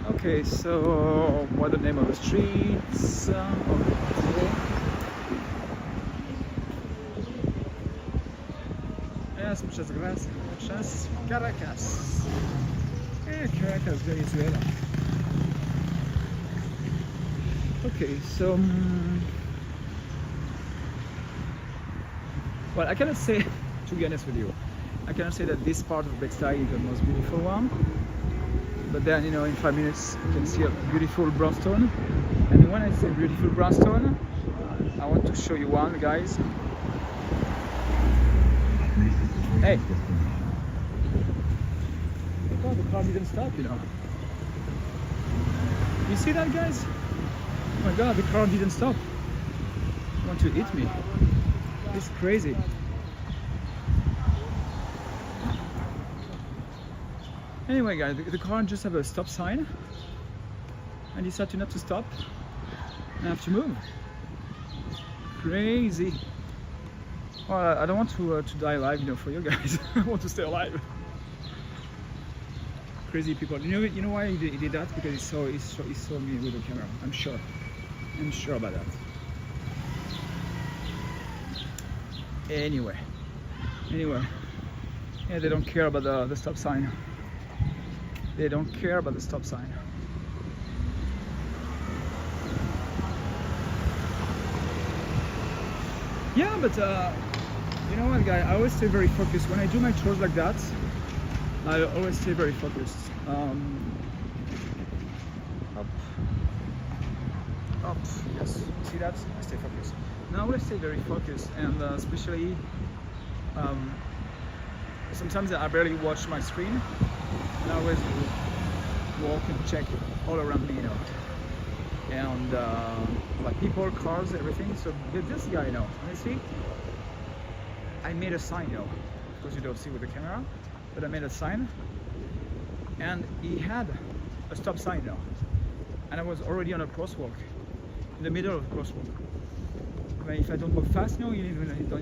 Okay, so what the name of the streets? Yes, muchas gracias. Muchas Caracas. Caracas, Venezuela. Okay, so well, I cannot say, to be honest with you, I cannot say that this part of Bed-Stuy is the most beautiful one. But then, you know, in 5 minutes you can see a beautiful brownstone. And when I say beautiful brownstone, I want to show you one, guys. Hey! Oh, the car didn't stop, you know. You see that, guys? Oh my god, the car didn't stop. It want to hit me. It's crazy. Anyway, guys, the car just have a stop sign, and decided not to stop. I have to move. Crazy. Well, I don't want to die alive, you know, for you guys. I want to stay alive. Crazy people. You know why he did that? Because he saw me with the camera. I'm sure about that. Anyway, yeah, they don't care about the stop sign. They don't care about the stop sign. Yeah, but you know what, guys? I always stay very focused when I do my tours like that. I always stay very focused. Up, yes. See that? I stay focused. Now I always stay very focused, and especially sometimes I barely watch my screen. And I always walk and check all around me, you know. And like people, cars, everything. So with this guy, you know, honestly, I made a sign, you know. course you don't see with the camera, but I made a sign, and he had a stop sign now, and I was already on a crosswalk, in the middle of a crosswalk. I mean, if I don't go fast, no, you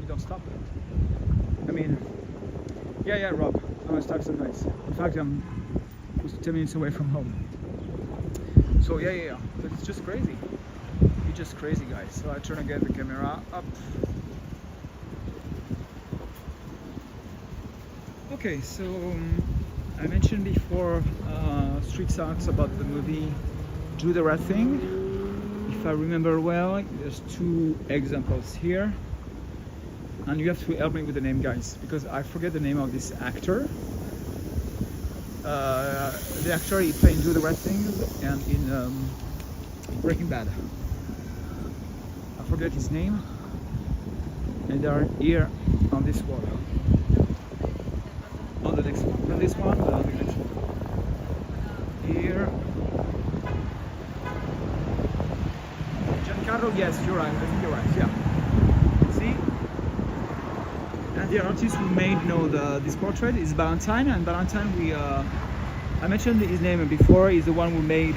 don't stop. I mean, yeah, Rob, I'm at Stuyvesant Heights. In fact, I'm close to 10 minutes away from home. So yeah, but it's just crazy. It's just crazy, guys. So I turn again the camera up. Okay, so I mentioned before street songs about the movie Do the Right Thing. If I remember well, there's 2 examples here, and you have to help me with the name, guys, because I forget the name of this actor. The actor, he played Do the Right Thing and in Breaking Bad. I forget his name, and they are here on this wall. On the next one, not this one, but on the next one. Here. Giancarlo, yes, you're right. I think you're right. Yeah. See? And the artist who made, this portrait is Valentine, and Valentine, I mentioned his name before. He's the one who made,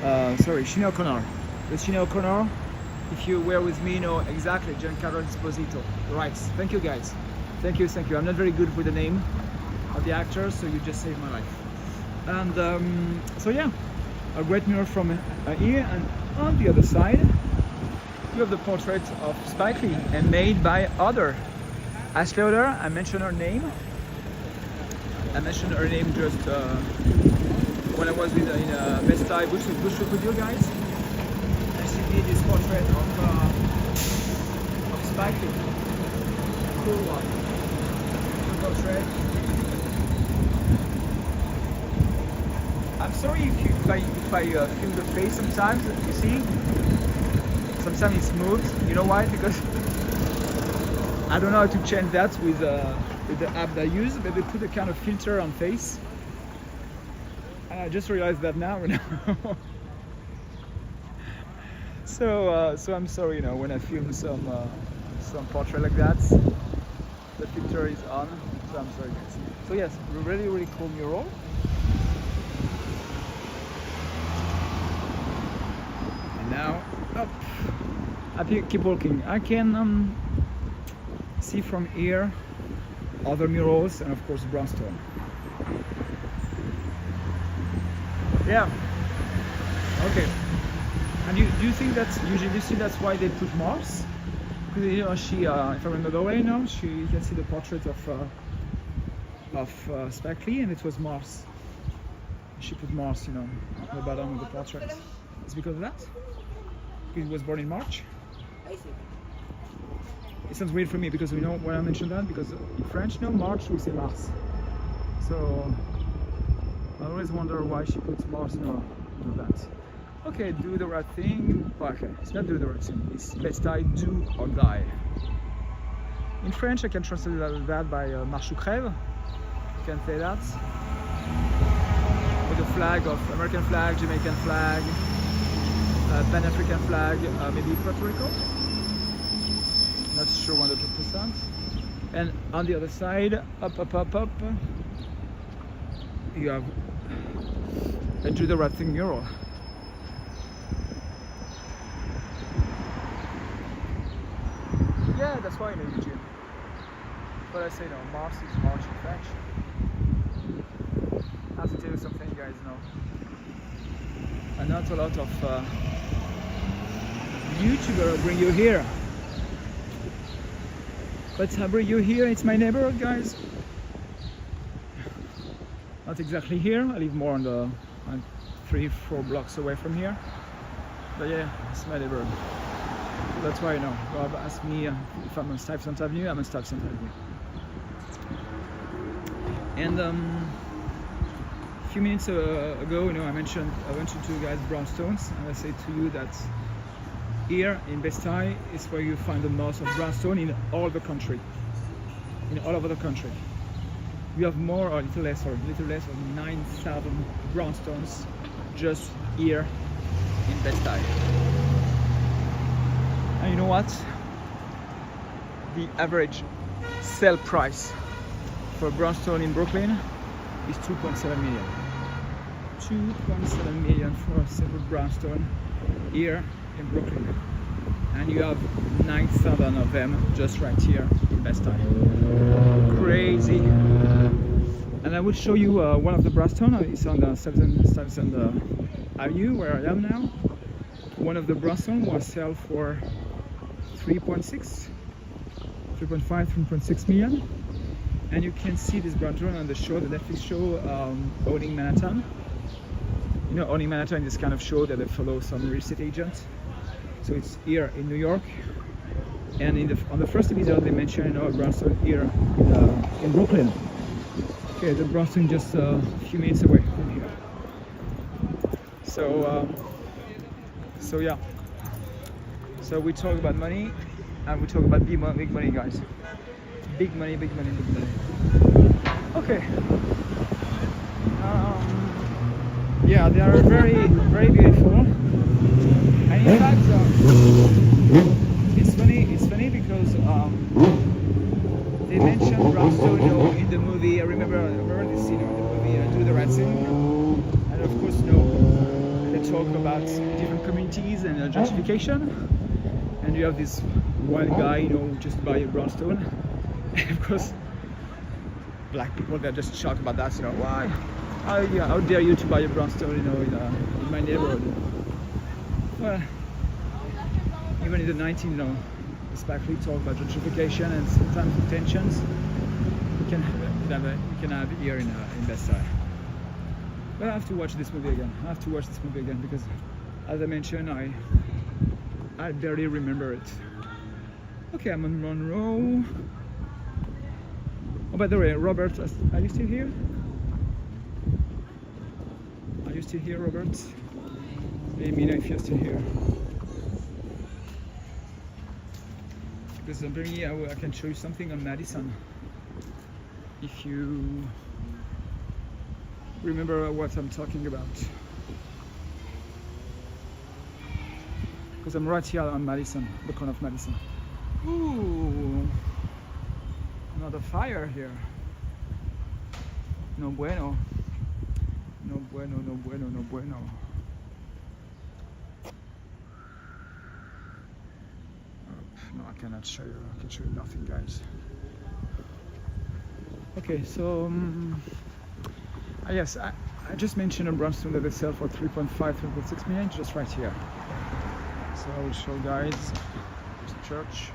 Sinead O'Connor. The Sinead O'Connor. If you were with me, know exactly Giancarlo Esposito. Right. Thank you, guys. Thank you. I'm not very good with the name of the actor, so you just saved my life. And so yeah, a great mural from here, and on the other side, you have the portrait of Spike Lee, and made by other Ashley Oder. I mentioned her name. Just when I was in Bed-Stuy, Bushwick with you guys. And she did this portrait of Spike Lee. Cool one. Portrait. I'm sorry if I film the face sometimes. You see, sometimes it's moved. You know why? Because I don't know how to change that with the app that I use, but they put a kind of filter on face. I just realized that now. So I'm sorry, when I film some portrait like that, the filter is on. So I'm sorry, guys. So yes, really cool mural. And now up. I keep walking. I can see from here other murals and of course brownstone. Yeah. Okay. And do you think that's why they put Mars? Because she, if I remember the way, you can see the portrait of Spike Lee, and it was Mars. She put Mars, on the bottom of the portrait. It's because of that? Because he was born in March. It sounds weird for me because when I mentioned that, because in French, March we say Mars. So I always wonder why she puts Mars into that. Okay, do the right thing. Well, okay, it's not do the right thing. It's Bed-Stuy, do or die. In French, I can translate that by marche ou crève. You can say that. With a flag of American flag, Jamaican flag, Pan-African flag, maybe Puerto Rico. Not sure 100%. And on the other side, up, you have a do the right thing mural. Yeah, that's why I know Eugene. But I say Mars is March in French. I have to tell you something, you guys know. And not a lot of YouTubers bring you here. But I bring you here, it's my neighborhood, guys. Not exactly here, I live more on 3-4 blocks away from here. But yeah, it's my neighborhood. That's why Rob asked me if I'm on Stuyvesant Avenue. I'm on Stuyvesant Avenue. And a few minutes ago, I mentioned to you guys brownstones, and I say to you that here in Bed-Stuy is where you find the most of brownstone in all the country. All over the country. We have more or little less of 9,000 brownstones just here in Bed-Stuy. And you know what? The average sale price for a brownstone in Brooklyn is 2.7 million. 2.7 million for a silver brownstone here in Brooklyn, and you have 9,000 of them just right here in Bed-Stuy. Crazy. And I will show you one of the brownstone. It's on the Stuyvesant Avenue where I am now. One of the brownstone was sold for 3.6, 3.5, 3.6 million. And you can see this brownstone on the show, the Netflix show, Owning Manhattan. You know, Owning Manhattan is this kind of show that they follow some real estate agents. So it's here in New York, and on the first episode they mentioned a brownstone here in Brooklyn. Okay, the brownstone just a few minutes away from here. So yeah. So we talk about money, and we talk about big money, guys. Big money, big money, big money. Okay. Yeah, they are very, very beautiful. And in fact, it's funny because they mentioned brownstone, in the movie. I remember this scene in the movie Do the Right Thing, and of course, they talk about different communities and gentrification. And you have this one guy, just buy a brownstone, and of course, black people they're just shocked about that. Why? How dare you to buy a brownstone, in my neighborhood? Well, even in the 19th, especially talk about gentrification and sometimes tensions. You can have here in Bed-Stuy. But I have to watch this movie again. Because, as I mentioned, I barely remember it. Okay, I'm on Monroe. Oh, by the way, Robert, are you still here? Are you still here, Robert? Let me know if you're still here. Because apparently I can show you something on Madison. If you remember what I'm talking about. Because I'm right here on Madison, the corner of Madison. Ooh, another fire here. No bueno. No bueno, no bueno, no bueno. No, I cannot show you. I can show you nothing, guys. Okay, so yes, I just mentioned a brownstone that they sell for 3.5, 3.6 million, just right here. So I will show you guys this church.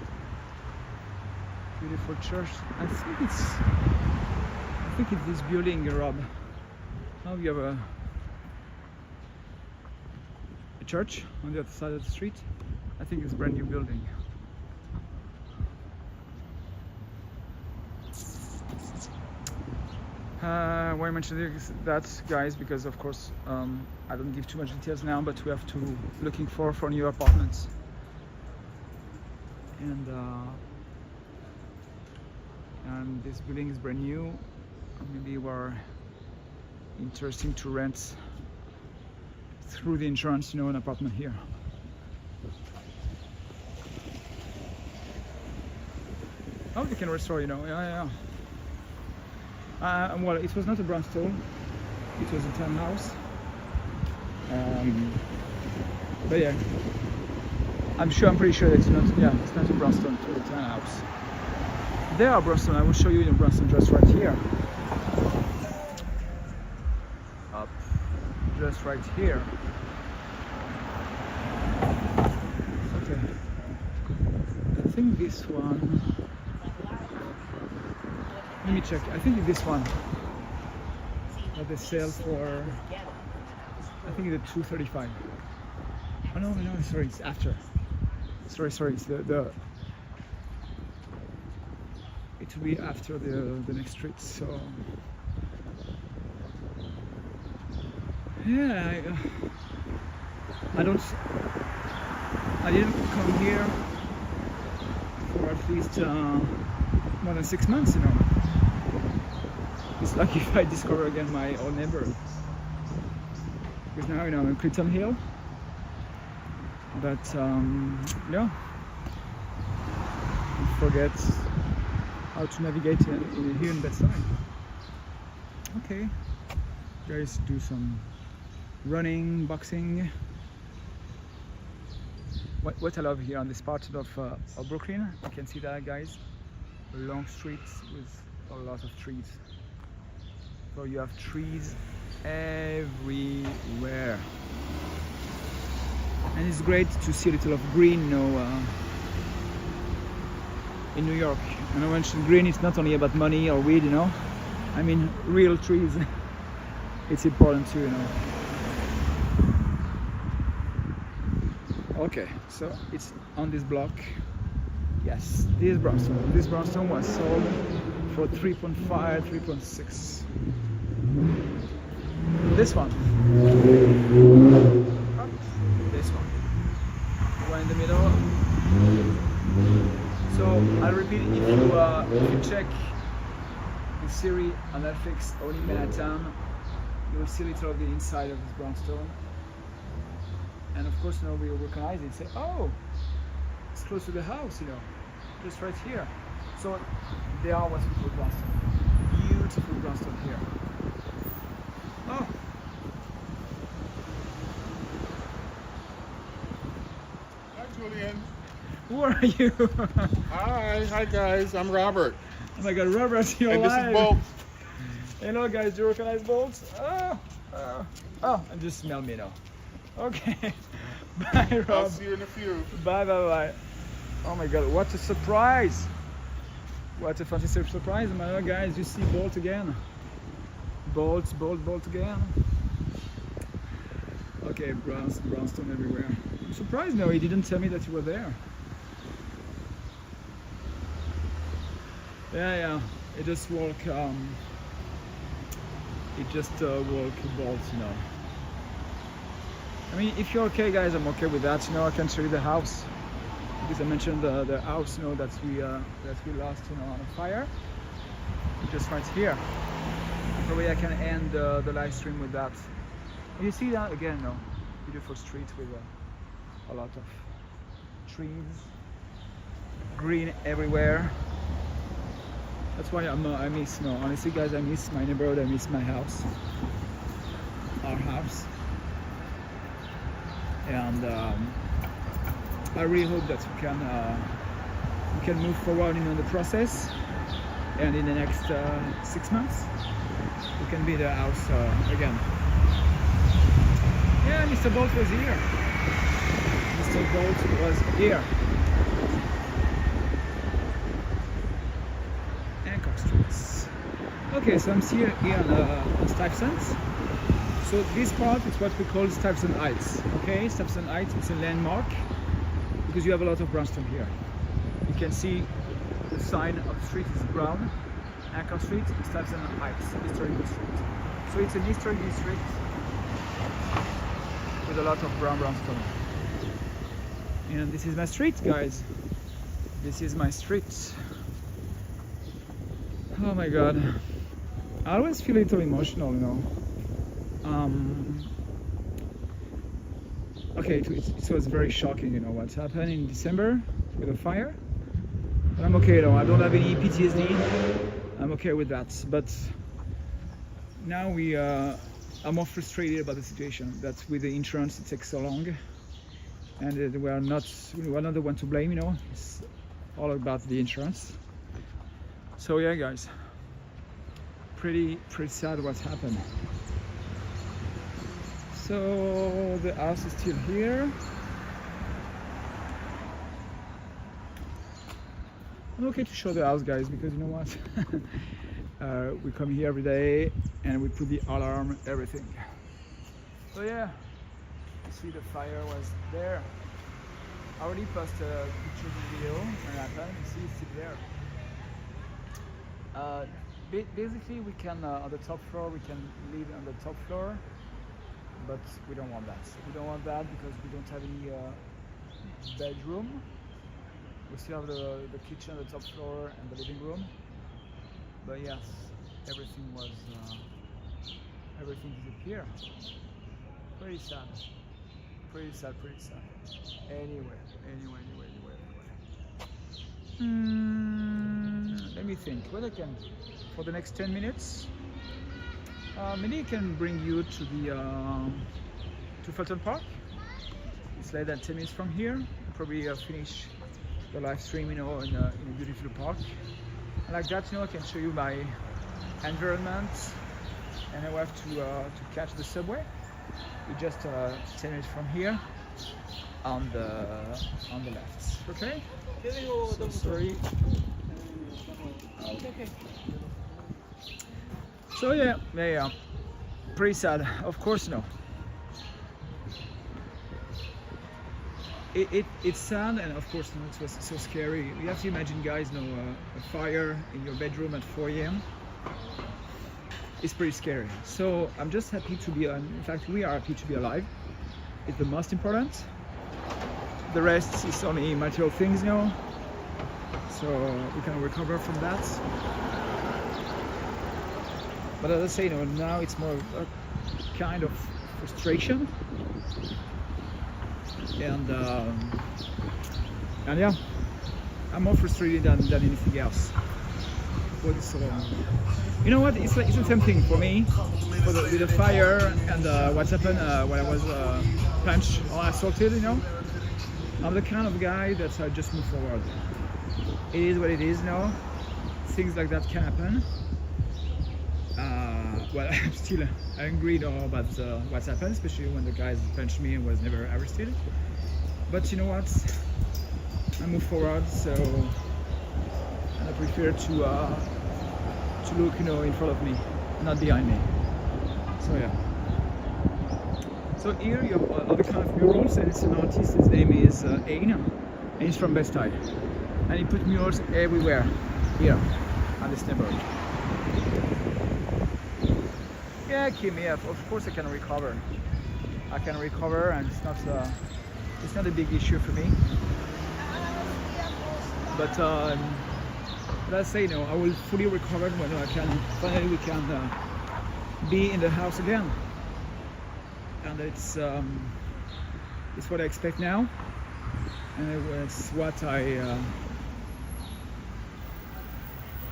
Beautiful church. I think it's this building, Rob. Now you have a church on the other side of the street. I think it's a brand new building. Why I mentioned that, guys, because of course I don't give too much details now, but we have to looking for new apartments, and this building is brand new. Maybe we're interesting to rent through the insurance, an apartment here. Oh, they can restore, yeah. Well, it was not a brownstone, it was a townhouse. But yeah, I'm pretty sure that it's not a brownstone, it's a townhouse. There are brownstone, I will show you in a brownstone just right here. Up, just right here. Okay, I think this one. Let me check. I think it's this one that they sell for. I think it's 235. Oh no, sorry, it's after. Sorry, it's the. It will be after the next street. So yeah, I didn't come here for at least more than 6 months, It's lucky if I discover again my old neighborhood. Because now, I'm in Clinton Hill. But, yeah. how to navigate here in Bed-Stuy. Okay, guys, do some running, boxing. What I love here on this part of Brooklyn, you can see that, guys, long streets with a lot of trees. So you have trees everywhere, and it's great to see a little of green, you know, in New York. And I mentioned green, it's not only about money or weed, you know. I mean real trees. It's important too, you know. Okay, so it's on this block. Yes, this brownstone. This brownstone was sold for 3.5, 3.6. This one. This one. The one in the middle. So I'll repeat, if you check the series on Netflix, Only Manhattan, you will see a little of the inside of this brownstone. And of course, you know, we recognize it and say, oh, it's close to the house, you know, just right here. So they are what we call brownstone. Beautiful brownstone here. Oh. Hi, Julian. Who are you? Hi guys. I'm Robert. Oh my God, Robert, you're And alive. this is Bolt. Hello guys, do you recognize Bolt? Oh, and just smell me now. Okay. Bye, Rob. I'll see you in a few. Bye. Oh my God, what a surprise! What a fantastic surprise, my God, guys. You see Bolt again. Bolt again. Okay, brownstone everywhere. I'm surprised, no, he didn't tell me that you were there. Yeah, it just walk. It just walk Bolt, you know. I mean, if you're okay, guys, I'm okay with that. You know, I can show you the house because I mentioned the house, you know, that we lost, you know, on a fire. Just right here. Probably I can end the live stream with that. You see that again, no? Beautiful street with a lot of trees, green everywhere. That's why I miss, no, honestly, guys, I miss my neighborhood. I miss my house, our house. And I really hope that we can move forward in the process, and in the next 6 months we can be the house again. Yeah, Mr. Bolt was here. Mr. Bolt was here. Hancock Streets. Okay, so I'm here on Stuyvesant. So this part is what we call Stuyvesant Heights. Okay, Stuyvesant Heights, it's a landmark because you have a lot of brownstone here. You can see the sign of the street is brown. Hancock Street, Stuyvesant Heights, historic district. So it's an historic district with a lot of brownstone. And this is my street, guys. This is my street. Oh my God. I always feel a little emotional, you know. Okay, it was very shocking, you know, what happened in December with the fire. But I'm okay, though. I don't have any PTSD. I'm okay with that. But now I'm more frustrated about the situation. That with the insurance, it takes so long, and we're not the one to blame, you know. It's all about the insurance. So yeah, guys, pretty sad what happened. So the house is still here. I'm okay to show the house, guys, because you know what? We come here every day and we put the alarm, everything. So yeah, you see the fire was there. I already posted pictures and video when it happened. You see it's still there. Basically, we can on the top floor, we can live on the top floor. But we don't want that. We don't want that because we don't have any bedroom. We still have the kitchen, the top floor, and the living room. But yes, everything disappeared. Pretty sad. Anyway. Let let me think what I can for the next 10 minutes. Maybe I can bring you to the to Stuyvesant Park. It's less than 10 minutes from here. Probably finish the live stream, you know, in a beautiful park. And like that, you know, I can show you my environment, and I will have to catch the subway. It's just 10 minutes from here on the left. Okay. So sorry. Okay. So yeah, pretty sad. Of course, no. It's sad, and of course, it was so scary. You have to imagine, guys, you know, a fire in your bedroom at 4 a.m. It's pretty scary. So I'm just happy to be. In fact, we are happy to be alive. It's the most important. The rest is only material things, you know. So we can recover from that. But as I say, you know, now it's more a kind of frustration. And yeah, I'm more frustrated than anything else. But you know what? It's the same thing for me. With the fire and what's happened when I was punched or assaulted. You know, I'm the kind of guy that just move forward. It is what it is. You know, things like that can happen. Well, I'm still angry, you know, about what's happened, especially when the guys punched me and was never arrested. But you know what? I move forward, so and I prefer to look, you know, in front of me, not behind me. So yeah. So here you have other kind of murals, and it's an artist. His name is Ain, and he's from Bed-Stuy, and he put murals everywhere here on this neighborhood. Yeah, Kimi, of course I can recover. I can recover, and it's not a big issue for me. But let's say, you know, I will fully recover when I can finally be in the house again. And it's what I expect now, and it's what I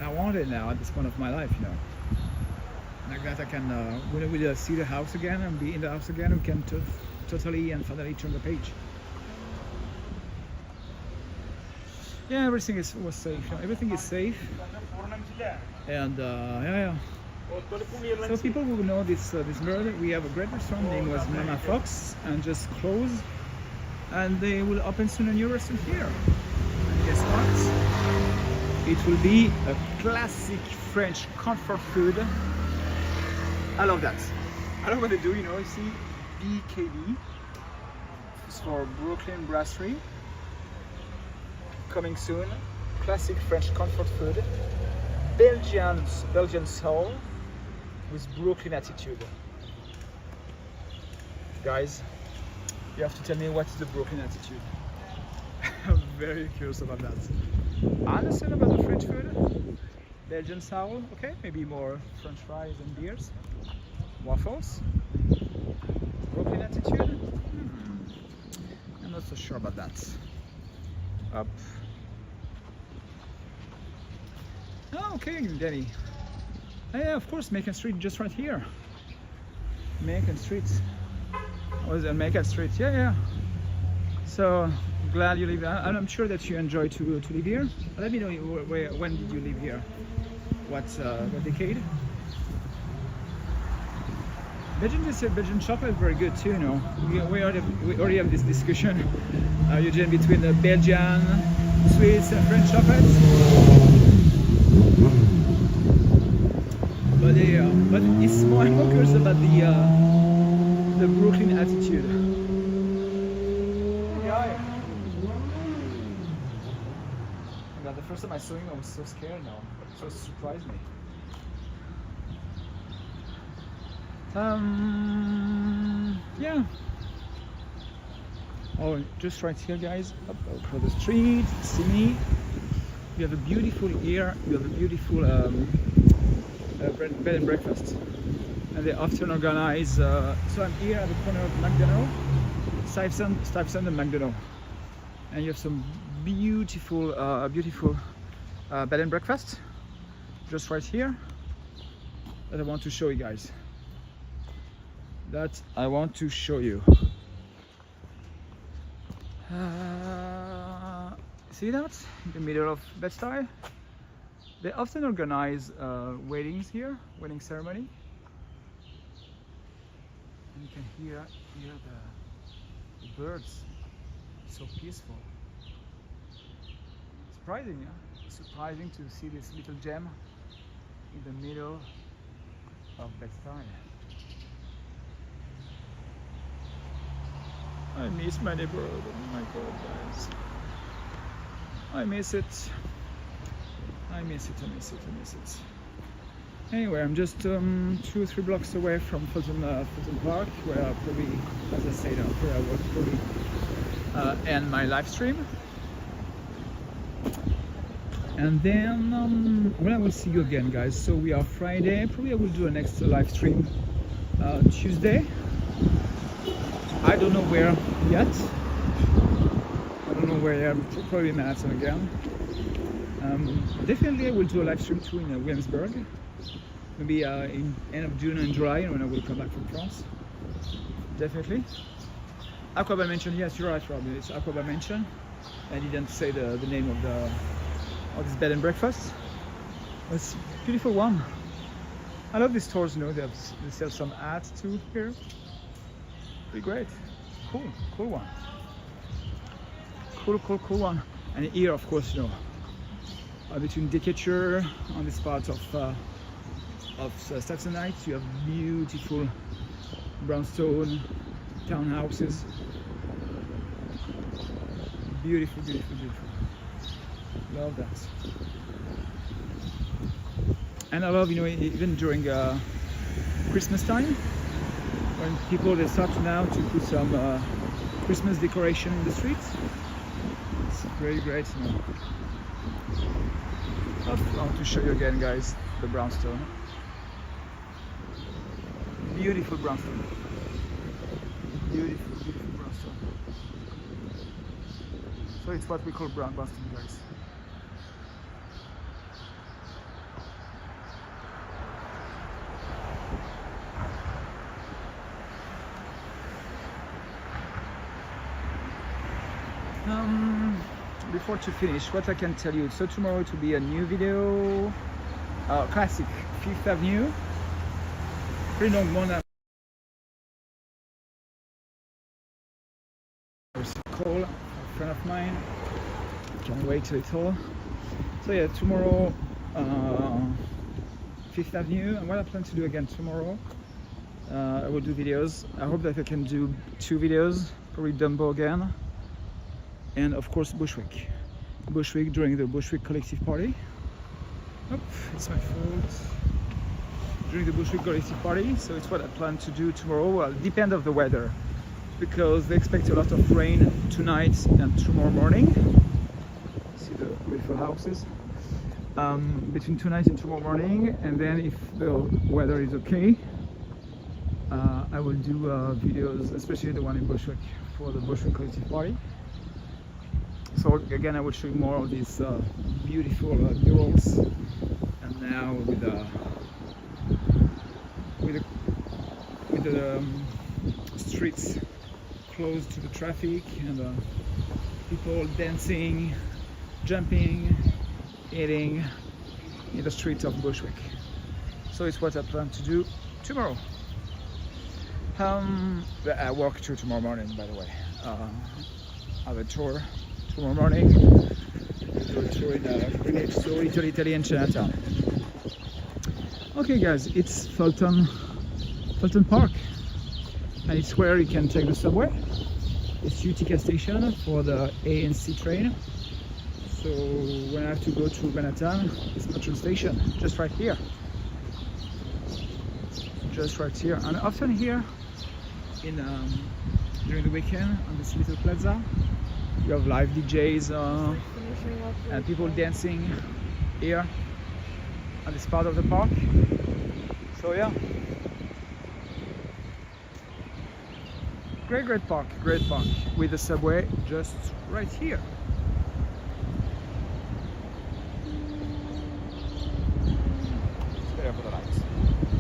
wanted now at this point of my life, you know. Like that, I can when we see the house again and be in the house again, we can totally and finally turn the page. Yeah, everything was safe. Everything is safe, and yeah. So people who know this mural, we have a great restaurant named was Mama Fox, and just closed, and they will open soon a new restaurant here. And guess what? It will be a classic French comfort food. I love that. I love what they do, you know. You see, BKB. It's for Brooklyn Brasserie. Coming soon. Classic French comfort food. Belgian soul with Brooklyn attitude. Guys, you have to tell me what is the Brooklyn attitude. I'm very curious about that. I understand about the French food. Belgian soul, okay, maybe more French fries and beers. Waffles. Brooklyn attitude. I'm not so sure about that. Up. Oh, okay, Danny. Oh, yeah, of course, Macon Street, just right here. Macon Street. Was it Macon Street? Yeah. So glad you live there, and I'm sure that you enjoy to live here. Let me know when did you live here? What decade? Belgian chocolate is very good too. You know, we already have this discussion, Eugene, between the Belgian sweets and French chocolates. But it's more and more curious about the Brooklyn attitude. God, the first time I saw him, I was so scared now. So it surprised me. Yeah. Oh, just right here, guys, up across the street, see me. We have a beautiful here. We have a beautiful bed and breakfast, and they often organize. So I'm here at the corner of McDonald, Stuyvesant and McDonald, and you have some beautiful bed and breakfast just right here that I want to show you guys. That I want to show you. See that? In the middle of Bed-Stuy? They often organize weddings here, wedding ceremony. And you can hear the birds. It's so peaceful. Surprising, yeah? Surprising to see this little gem in the middle of Bed-Stuy. I miss my neighborhood. Oh my god, guys. I miss it. I miss it. Anyway, I'm just 2 or 3 blocks away from Fulton Park, where I'll probably, as I said, where I will probably end my live stream. And then when I will see you again, guys. So we are Friday. Probably I will do a next live stream Tuesday. I don't know where yet. I don't know where I am. Probably Manhattan again. Definitely I will do a live stream too in Williamsburg. Maybe in end of June and July when I will come back from France. Definitely. Aquaba Mansion, yes, you're right, Rob. It's Aquaba Mansion. I didn't say the name of this bed and breakfast. It's a beautiful one. I love these stores, you know, they sell some ads too here. Pretty great. Cool one. Cool one. And here, of course, you know, between Decatur on this part of Stuyvesant Heights, you have beautiful brownstone townhouses. Beautiful. Love that. And I love, you know, even during Christmas time, when people they start now to put some Christmas decoration in the streets. It's great, you know. I want to show you again, guys, the brownstone. Beautiful brownstone. Beautiful brownstone. So it's what we call brownstone, guys. Before to finish, what I can tell you, so tomorrow it will be a new video, classic 5th Avenue, pretty long one. There's a call, a friend of mine, can't wait till it's all. So yeah, tomorrow 5th Avenue, and what I plan to do again tomorrow, I will do videos. I hope that I can do 2 videos, probably Dumbo again. And of course Bushwick during the Bushwick Collective party. Oh, it's my fault. During the Bushwick Collective party, so it's what I plan to do tomorrow. Well, depend of the weather, because they expect a lot of rain tonight and tomorrow morning. See the beautiful houses. Between tonight and tomorrow morning, and then if the weather is okay, I will do videos, especially the one in Bushwick for the Bushwick Collective party. So again, I will show you more of these beautiful murals, and now with the streets closed to the traffic and people dancing, jumping, eating in the streets of Bushwick. So it's what I plan to do tomorrow. I walk through tomorrow morning, by the way. I have a tour tomorrow morning. Do a tour in Little Italy and Chinatown. Okay, guys, it's Fulton Park, and it's where you can take the subway. It's Utica station for the A and C train. So when I have to go to Manhattan, it's Metro station, just right here. Just right here. And often here, during the weekend on this little plaza, you have live DJs and people dancing here on this part of the park. So yeah, great park with the subway just right here.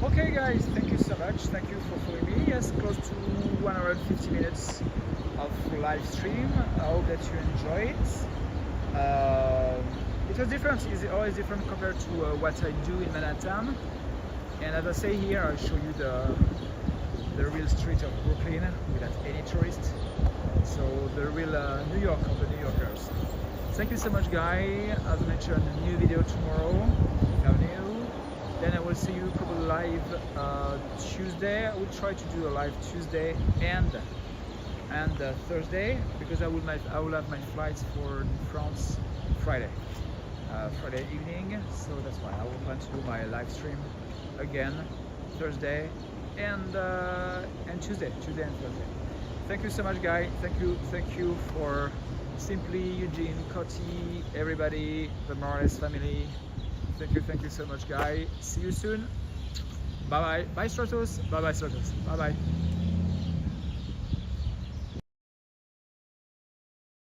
Okay guys, thank you so much. Thank you for following me. Yes, close to 1 hour and 50 minutes of live stream. I hope that you enjoy it. It was different. It's always different compared to what I do in Manhattan. And as I say here, I'll show you the real street of Brooklyn without any tourists. So the real New York of the New Yorkers. Thank you so much, guys. As I mentioned, a new video tomorrow. Then I will see you probably live Tuesday. I will try to do a live Tuesday and Thursday, because I will have my flights for France Friday evening. So that's why I will plan to do my live stream again Thursday and Tuesday and Thursday. Thank you so much, guys. Thank you for Simply, Eugene, Coty, everybody, the Morales family. Thank you so much, guys. See you soon. Bye bye. Bye Stratos. Bye bye Stratos. Bye bye.